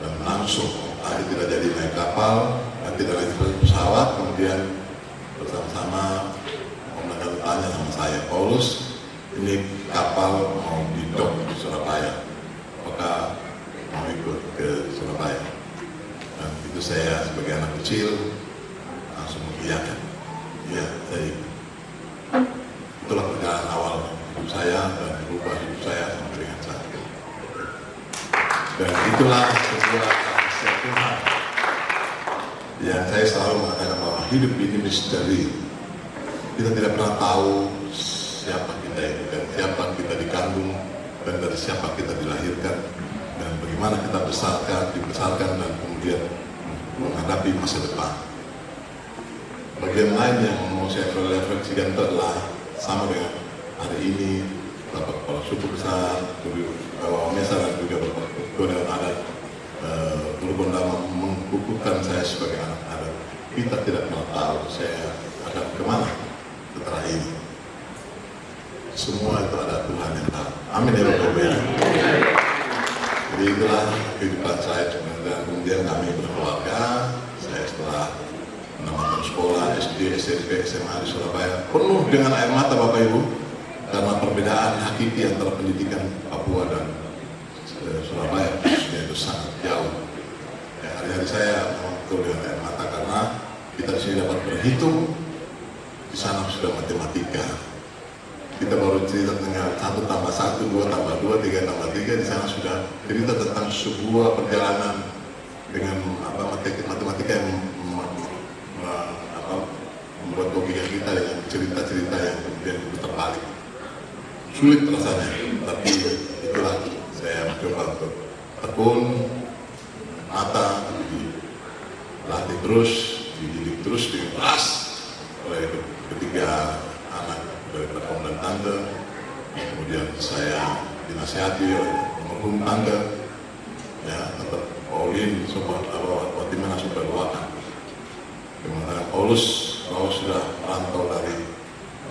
Speaker 8: Dan langsung tadi tidak jadi naik kapal, tidak naik pesawat, kemudian bersama-sama om tanya sama saya, Paulus, ini kapal mau didok di Surabaya, apakah mau ikut ke Surabaya? Dan itu saya sebagai anak kecil langsung mengiyakan, ya saya ikut. Itulah perjalanan awal hidup saya dan berubah hidup saya sampai dengan saat ini. Dan itulah sebuah rahasia Tuhan yang saya selalu mengatakan bahwa hidup ini misteri. Kita tidak pernah tahu siapa kita itu dan siapa kita dikandung dan dari siapa kita dilahirkan dan bagaimana kita dibesarkan dan kemudian menghadapi masa depan. Bagian lain yang mau saya refleksikan adalah sama dengan hari ini Bapak Kepala Suku Besar, Bapak Mesa dan juga Bapak Kodeon Adat Turgon Dama mengukuhkan saya sebagai anak adat. Kita tidak pernah tahu saya akan kemana setelah ini. Semua itu ada Tuhan yang tahu. Amin ya Bapak Ibu. Jadi itulah kehidupan saya dan kemudian kami berkeluarga. Saya setelah 6 SD, SMP, SMA di Surabaya penuh dengan air mata Bapak Ibu karena perbedaan hakiki antara pendidikan Papua dan Surabaya itu sangat jauh. Ya, hari-hari saya memang betul dengan air mata karena kita di sini dapat berhitung, di sana sudah matematika. Kita baru cerita dengan 1 tambah 1, 2 tambah 2, 3 tambah 3, di sana sudah cerita tentang sebuah perjalanan dengan matematika yang membuat logika kita dengan cerita-cerita yang kemudian terbalik. Sulit rasanya, tapi itulah saya mencoba untuk tekun, mata, dilatih terus, dididik terus dengan keras oleh ketiga anak dari om dan tante. Kemudian saya dinasihati oleh almarhum tante, ya, tante Paulin, sobat Watimana supaya doakan. Dimana Paulus, kau sudah merantau dari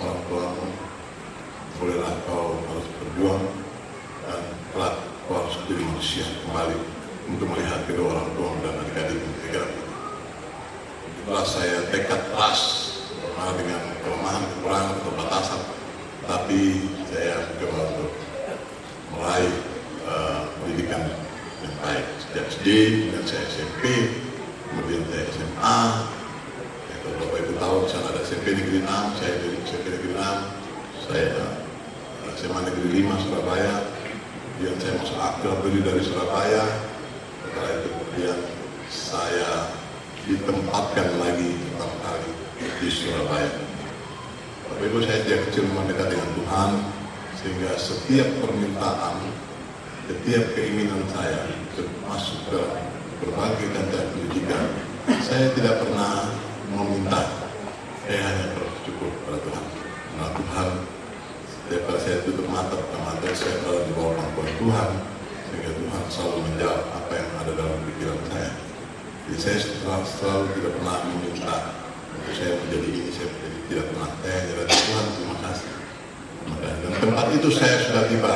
Speaker 8: orang tuamu, bolehlah kau harus berjuang dan kelak kau harus menjadi manusia kembali untuk melihat kedua orang tua dan adik-adik negara. Itulah saya tekad keras dengan kelemahan, kekurangan, keterbatasan, tapi saya mencoba untuk meraih pendidikan yang baik sejak SD, kemudian saya SMP, kemudian saya SMA. Kalau Bapak Ibu tahu, di sana ada SMP Negeri 6, saya dari SMP Negeri 6, saya SMA Negeri 5 Surabaya, kemudian saya masuk aktif dari Surabaya. Setelah itu kemudian saya ditempatkan lagi pertama kali di Surabaya. Bapak Ibu, saya sejak kecil memang dekat dengan Tuhan, sehingga setiap permintaan, setiap keinginan saya masuk ke berbagai kantor pendidikan, saya tidak pernah meminta, saya hanya bersyukur pada Tuhan. Nah, Tuhan, setiap kali saya tutup mata, saya berada di bawah pangkuan Tuhan, sehingga Tuhan selalu menjawab apa yang ada dalam pikiran saya. Jadi saya selalu tidak pernah meminta untuk saya menjadi ini, saya menjadi tidak pernah. Saya hanya Tuhan, terima kasih. Dan tempat itu saya sudah tiba.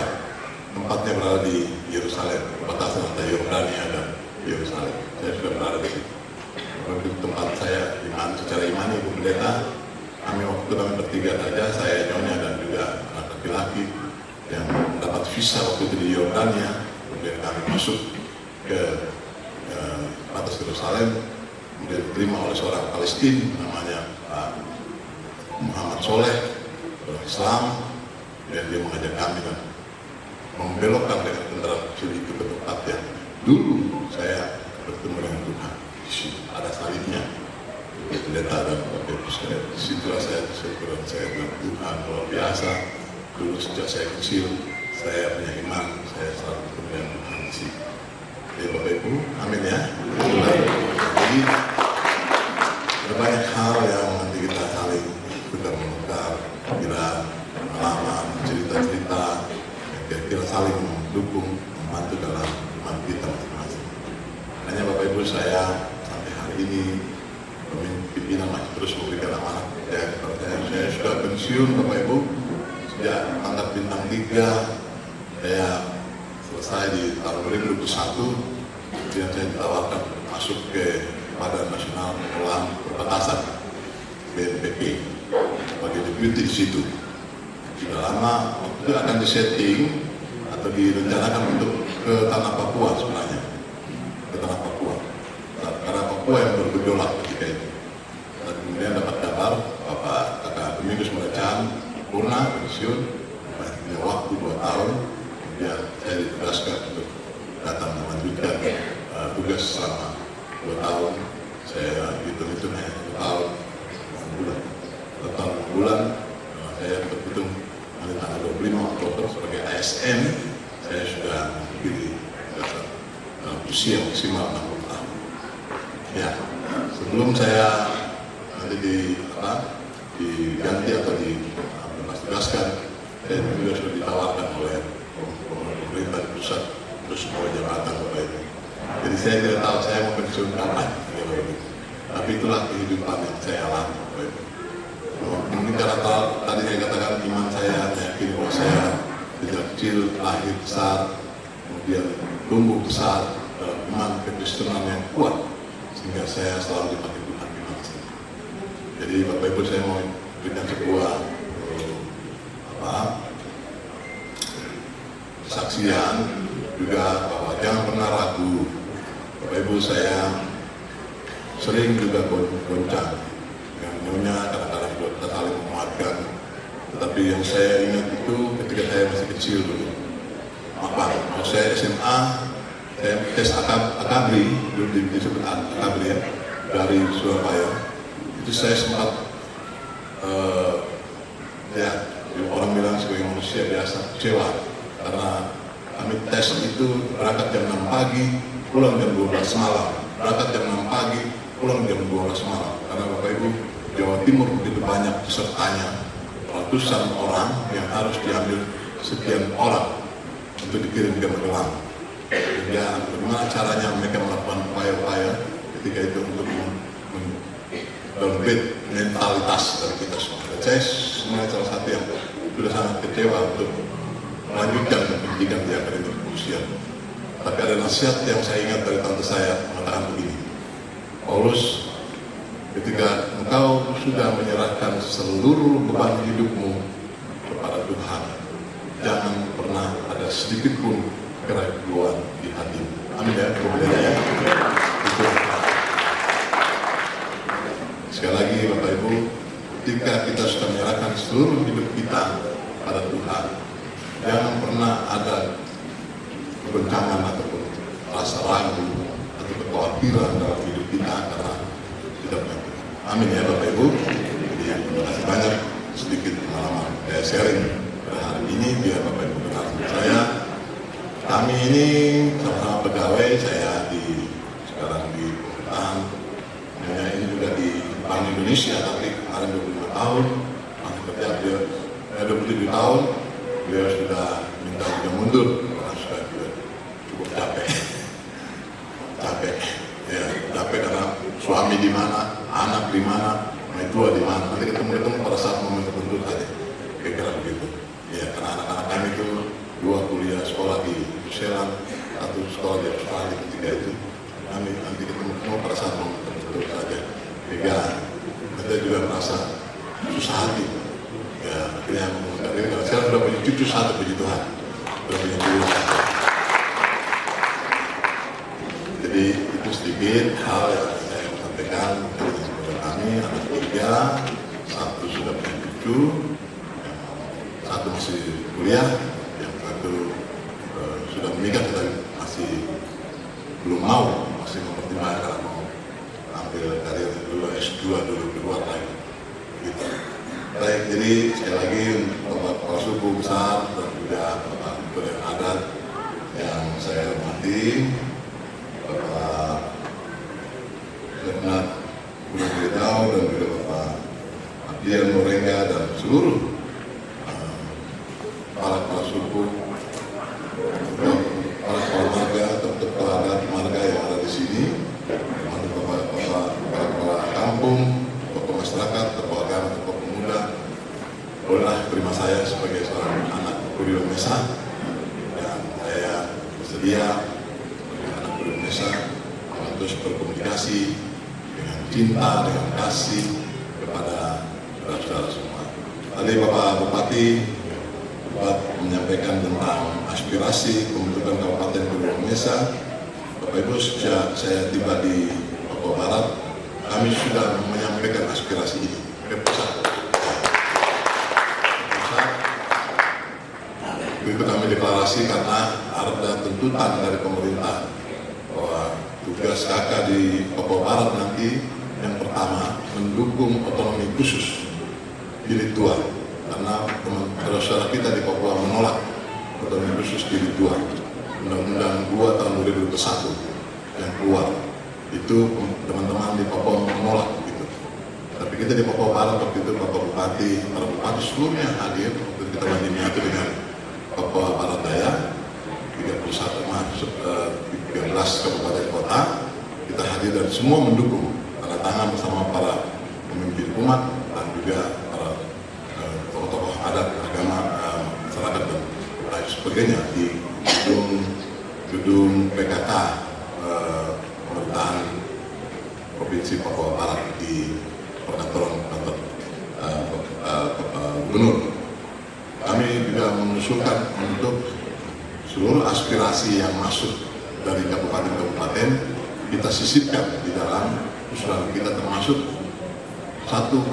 Speaker 8: Tempatnya berada di Yerusalem, perbatasan antara Yordania dan Yerusalem. Saya sudah berada di situ. Waktu tempat saya secara imani, Ibu Pendeta, waktu kami bertiga saja, saya, nyonya dan juga anak laki-laki yang mendapat visa waktu itu di Yordania. Kemudian kami masuk ke batas Yerusalem, kemudian diterima oleh seorang Palestina namanya Pak Muhammad Soleh, orang Islam, dan dia mengajak kami dan membelokkan dengan kendaraan kecil itu ke tempat yang dulu saya bertemu dengan Tuhan. Di situ ada salibnya, pendeta dan Bapak saya. Di situlah saya bersyukur dan saya bilang Tuhan luar biasa. Dulu sejak saya kecil, saya punya iman, saya selalu bertemu dengan Tuhan di sini. Jadi Bapak Ibu, amin ya. Jadi ada banyak hal yang nanti kita saling tukar-menukar, kira pengalaman, cerita-cerita, kira-kira saling mendukung, membantu dalam iman kita masing-masing. Hanya Bapak Ibu, saya sampai hari ini pimpinan masih terus memberikan amanat kepada saya. Saya sudah pensiun Bapak Ibu sejak pangkat bintang 3. Saya selesai di tahun 2021, kemudian saya ditawarkan masuk ke Badan Nasional Pengelolaan Perbatasan BNPB sebagai deputi di situ. Sudah lama itu akan disetting atau direncanakan untuk ke tanah Papua sebenarnya, ke tanah Papua. Karena Papua yang bergejolak ketika itu. Dan kemudian dapat kabar Bapak Kakak Domingus Meracan purna pensiun, punya waktu 2 tahun. Kemudian saya ditugaskan untuk datang melanjutkan tugas selama 2 tahun. Saya hitung-hitung hanya 2 tahun, 6 bulan. Total 6 bulan, saya berhitung dari tanggal 25 Oktober sebagai ASN. Saya sudah memiliki usia maksimal 60 tahun. Ya, sebelum saya nanti diganti atau dibebas-tugaskan, saya juga sudah ditawarkan oleh pemerintah pusat untuk semua jabatan Bapak Ibu. Jadi saya tidak tahu saya mau pensiun kapan, tapi itulah kehidupan yang saya alami Bapak Ibu. Mungkin karena tadi saya katakan iman saya yakin bahwa saya sejak kecil lahir besar, kemudian tumbuh besar dalam iman kekristenan yang kuat, sehingga saya selalu dipakai Tuhan di mana saja. Jadi Bapak Ibu saya mau berikan sebuah kesaksian juga bahwa jangan pernah ragu. Bapak Ibu saya sering juga goncang dengan nyonya, kadang-kadang kita saling menguatkan. Tetapi yang saya ingat itu ketika saya masih kecil dulu. Waktu saya SMA, saya tes akabri, dulu disebut akabri ya, dari Surabaya. Itu saya sempat ya orang bilang sebagai manusia biasa kecewa karena kami tes itu berangkat jam 6 pagi, pulang jam 12 malam. Berangkat jam 6 pagi, pulang jam 12 malam. Karena Bapak Ibu, Jawa Timur begitu banyak pesertanya, ratusan orang yang harus diambil sekian orang untuk dikirim ke Magelang. Ya, bagaimana caranya mereka melakukan upaya-upaya ketika itu untuk downgrade mentalitas dari kita semua. Dan saya sebenarnya salah satu yang sudah sangat kecewa untuk melanjutkan pendidikan di akademi kepolisian. Tapi ada nasihat yang saya ingat dari tante saya mengatakan begini, Paulus, ketika engkau sudah menyerahkan seluruh beban hidupmu kepada Tuhan, jangan pernah ada sedikit pun keraguan di hati. Amin ya, kemudian ya. Sekali lagi Bapak Ibu, ketika kita sudah menyerahkan seluruh hidup kita pada Tuhan, jangan pernah ada kebencangan ataupun rasa ragu atau kekhawatiran dalam hidup kita karena tidak punya Tuhan. Amin ya Bapak Ibu. Jadi terima kasih banyak, sedikit pengalaman saya sharing pada hari ini biar Bapak Ibu kenal saya. Kami ini sama-sama pegawai, saya sekarang di pemerintahan, ini juga di Bank Indonesia, tapi kemarin 25 tahun, masih kerja dia 27 tahun, beliau sudah minta juga mundur, karena sudah cukup capek, ya capek karena suami di mana, anak di mana, tua di mana, nanti ketemu pada saat momen tertentu saja, kira-kira begitu. Ya, karena anak-anak kami itu 2 kuliah sekolah di New Zealand, 1 sekolah di Australia, ketiga itu kami nanti ketemu pada saat momen tertentu saja. Sehingga kita juga merasa susah hati. Ya, akhirnya mengundang diri karena sekarang sudah punya cucu 1, puji Tuhan. Sudah punya cucu 1. Jadi itu sedikit hal yang saya sampaikan dari kami, anak 3, 1 sudah punya cucu, 1 masih kuliah, yang 1 sudah menikah tetapi masih belum mau, masih mempertimbangkan karena mau ambil karir dulu S2 dulu keluar lagi gitu. Baik, jadi sekali lagi Bapak Kepala Suku Besar dan juga Bapak Kepala Adat yang saya hormati, Bapak Bernard Gunung Bidau dan juga Bapak Abdiel Morenga dan seluruh para kepala suku, para kepala marga, kepala adat marga yang ada di sini, kepala kampung, tokoh masyarakat, tokoh agama, tokoh pemuda, bolehlah terima saya sebagai seorang anak Kurio Mesa, dan saya bersedia sebagai anak Kurio Mesa untuk berkomunikasi dengan cinta, dengan kasih kepada saudara-saudara semua. Tadi Bapak Bupati menyampaikan tentang aspirasi pembentukan Kabupaten Kurio Mesa. Bapak Ibu, sejak saya tiba di Papua Barat, kami sudah menyampaikan aspirasi ini ke pusat. Itu kami deklarasi karena ada tuntutan dari pemerintah bahwa tugas kakak di Papua Barat nanti yang pertama mendukung otonomi khusus jilid 2. Karena saudara kita di Papua menolak otonomi khusus jilid 2. Undang-Undang 2 tahun 2001 yang keluar itu teman-teman di Papua menolak gitu. Tapi kita di Papua Barat waktu itu Bapak Bupati, para bupati seluruhnya hadir untuk kita menyatu dengan Papua Barat Daya 13 kabupaten kota kita hadir dan semua mendukung tanda tangan bersama para pemimpin umat dan juga para tokoh-tokoh adat, agama, masyarakat dan lain sebagainya di gedung PKK pemerintahan Provinsi Papua Barat di perkantoran Gubernur. Kami juga mengusulkan untuk seluruh aspirasi yang masuk dari kabupaten-kabupaten kita sisipkan di dalam usulan kita, termasuk satu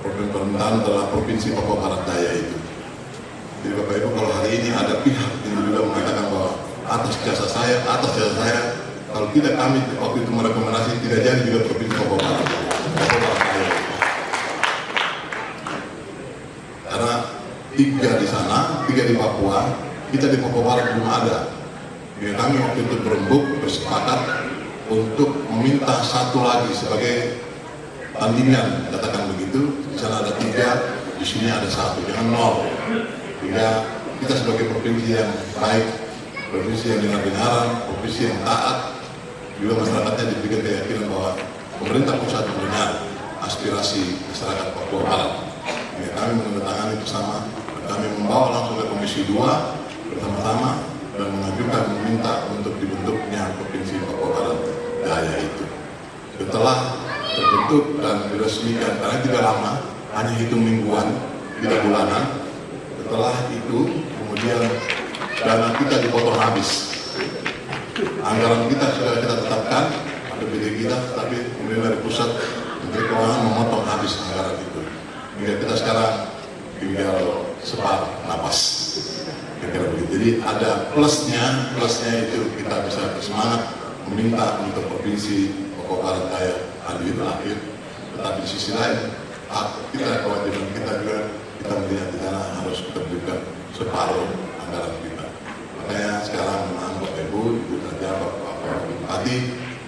Speaker 8: pemerintahan adalah Provinsi Papua Barat Daya itu. Jadi Bapak Ibu, kalau hari ini ada pihak yang juga mengatakan bahwa atas jasa saya, kalau tidak kami waktu itu merekomendasi tidak jadi juga Provinsi Papua Barat Daya. Karena 3 di sana, 3 di Papua, kita di Papua Barat belum ada. Jadi kami waktu itu berembuk, bersepakat untuk meminta satu lagi sebagai tandingan, katakan begitu. Di sana ada 3, di sini ada 1, jangan 0. Sehingga kita sebagai provinsi yang baik, provinsi yang dengar-dengaran, provinsi yang taat, juga masyarakatnya diberikan keyakinan bahwa pemerintah pusat mendengar aspirasi masyarakat Papua Barat. Jadi kami menandatangani bersama, kami membawa langsung ke Komisi 2 bersama-sama dan mengajukan meminta untuk dibentuknya Provinsi Papua Barat Daya itu. Setelah terbentuk dan diresmikan, karena tidak lama, hanya hitung mingguan, 3 bulanan. Setelah itu, kemudian dana kita dipotong habis. Anggaran kita sudah kita tetapkan, ada BD kita, tapi kemudian dari pusat Menteri Keuangan memotong habis anggaran itu. Hingga kita sekarang tinggal separuh napas. Kira-kira begitu. Jadi ada plusnya itu kita bisa bersemangat meminta untuk Provinsi Papua Barat Daya hadir. Tetapi di sisi lain, kita kewajiban kita juga kita melihat di sana harus kita berikan separuh anggaran kita. Makanya sekarang memang Bapak Ibu saja Bapak Bupati,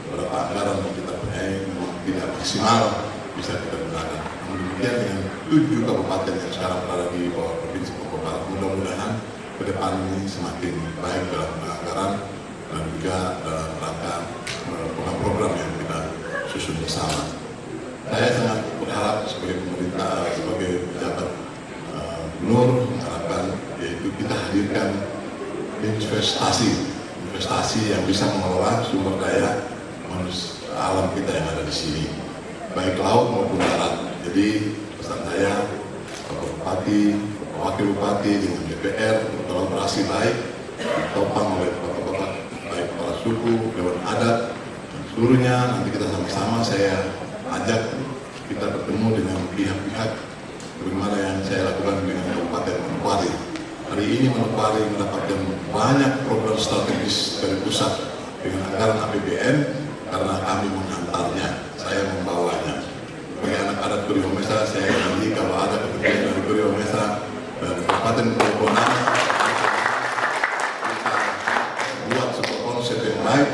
Speaker 8: beberapa anggaran yang kita punya memang tidak maksimal bisa kita gunakan. Kemudian dengan 7 kabupaten yang sekarang berada di bawah Provinsi Papua Barat, mudah-mudahan ke depan ini semakin baik dalam penganggaran dan juga dalam rangka program yang kita susun bersama. Saya sangat berharap sebagai pemerintah, sebagai pejabat gubernur, mengharapkan yaitu kita hadirkan investasi yang bisa mengelola sumber daya alam kita yang ada di sini, baik laut maupun darat. Jadi pesan saya, Bapak Bupati, Wakil Bupati dengan DPR berkolaborasi baik, ditopang oleh bapak-bapak baik kepala suku, dewan adat, dan seluruhnya. Nanti kita sama-sama saya ajak kita bertemu dengan pihak-pihak bagaimana yang saya lakukan dengan Kabupaten Manokwari. Hari ini Manokwari mendapatkan banyak program strategis dari pusat dengan anggaran APBN karena kami menghantarnya, saya membawanya. Bagi anak adat Kurio Mesa, saya janji kalau ada kepentingan dari Kurio Mesa dan Kabupaten Manokwari, kita buat sebuah konsep yang baik,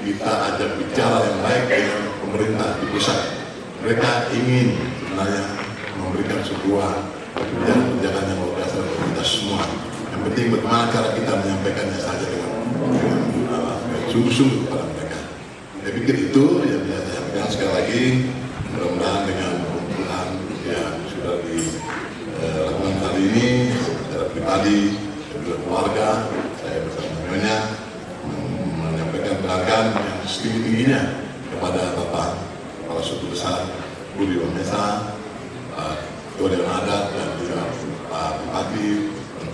Speaker 8: kita ajak bicara yang baik dengan pemerintah di pusat. Mereka ingin sebenarnya memberikan sebuah kebijakan yang luar biasa untuk kita semua. Yang penting bagaimana cara kita menyampaikannya saja dengan sungguh-sungguh kepada mereka. Saya pikir itu yang bisa saya sampaikan. Sekali lagi, mudah-mudahan dengan pengumpulan yang sudah dilakukan hari ini secara pribadi dan juga keluarga, saya bersama Nyonya menyampaikan penghargaan yang setinggi-tingginya kepada Bapak Kepala Suku Besar Kurio Mesa, Ketua Dewan Adat, dan juga Pak Bupati,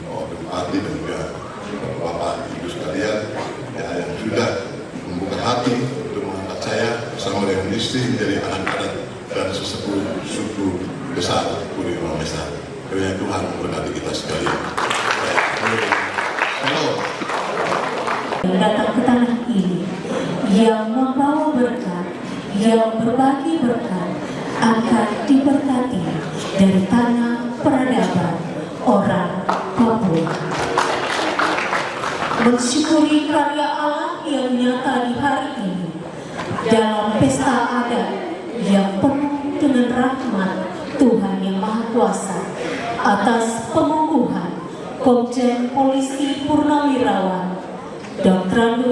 Speaker 8: Bupati dan juga Bapak Ibu sekalian yang sudah membuka hati untuk mengangkat saya bersama dengan istri menjadi anak adat dan sesepuh suku besar Kurio Mesa. Kiranya Tuhan memberkati kita sekalian.
Speaker 1: Datang ke tanah ini yang membawa berkat, yang berbagi berkat, akan diberkati dari tanah peradaban orang Papua. Mensyukuri karya Allah yang nyata di hari ini dalam pesta adat yang penuh dengan rahmat Tuhan yang Maha Kuasa atas pengukuhan Komjen Polisi Purnawirawan Dr.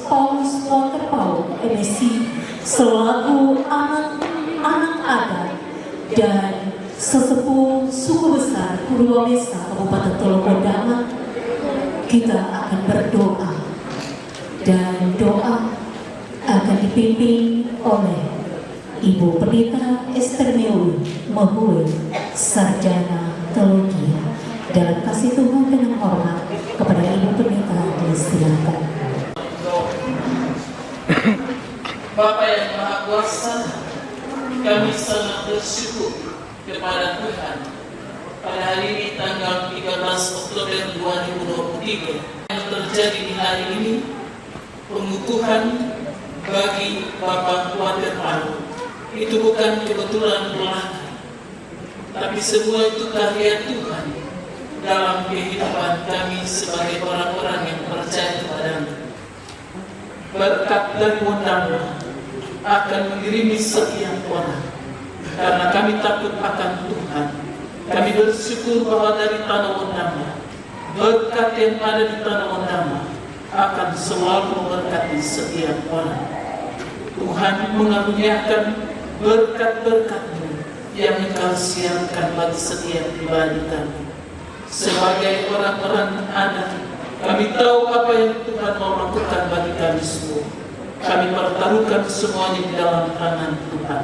Speaker 1: Paulus Walter Paul, MSc, selaku anak adat dan sesepuh suku besar Kurio Mesa Kabupaten Tolokodama, kita akan berdoa dan doa akan dipimpin oleh Ibu Pendeta Esther Meuli Mahue, Sarjana Teologi. Dalam kasih Tuhan dan hormat kepada Ibu Pendeta disilakan.
Speaker 9: Bapa yang Maha Kuasa, kami sangat bersyukur kepada Tuhan pada hari ini tanggal 13 Oktober 2023 yang terjadi di hari ini, pengukuhan bagi Bapak Waterman itu bukan kebetulan belaka, tapi semua itu karya Tuhan dalam kehidupan kami sebagai orang-orang yang percaya kepada-Nya. Berkat dari Wondama akan mengirimi setiap orang, karena kami takut akan Tuhan. Kami bersyukur bahwa dari tanah Wondama, berkat yang ada di tanah Wondama akan selalu memberkati setiap orang. Tuhan mengaruniakan berkat-berkat-Mu yang Engkau siapkan bagi setiap pribadi kami. Sebagai orang-orang adat, kami tahu apa yang Tuhan mau lakukan bagi kami semua. Kami pertaruhkan semuanya di dalam tangan Tuhan.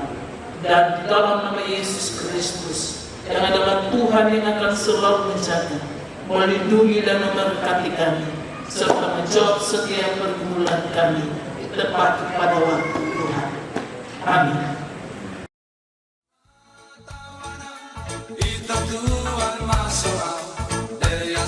Speaker 9: Dan di dalam nama Yesus Kristus, yang adalah Tuhan yang akan selalu menjaga, melindungi dan memberkati kami, serta menjawab setiap pergumulan kami tepat pada waktu Tuhan. Amin.
Speaker 10: Ita Tuhan masuk, dia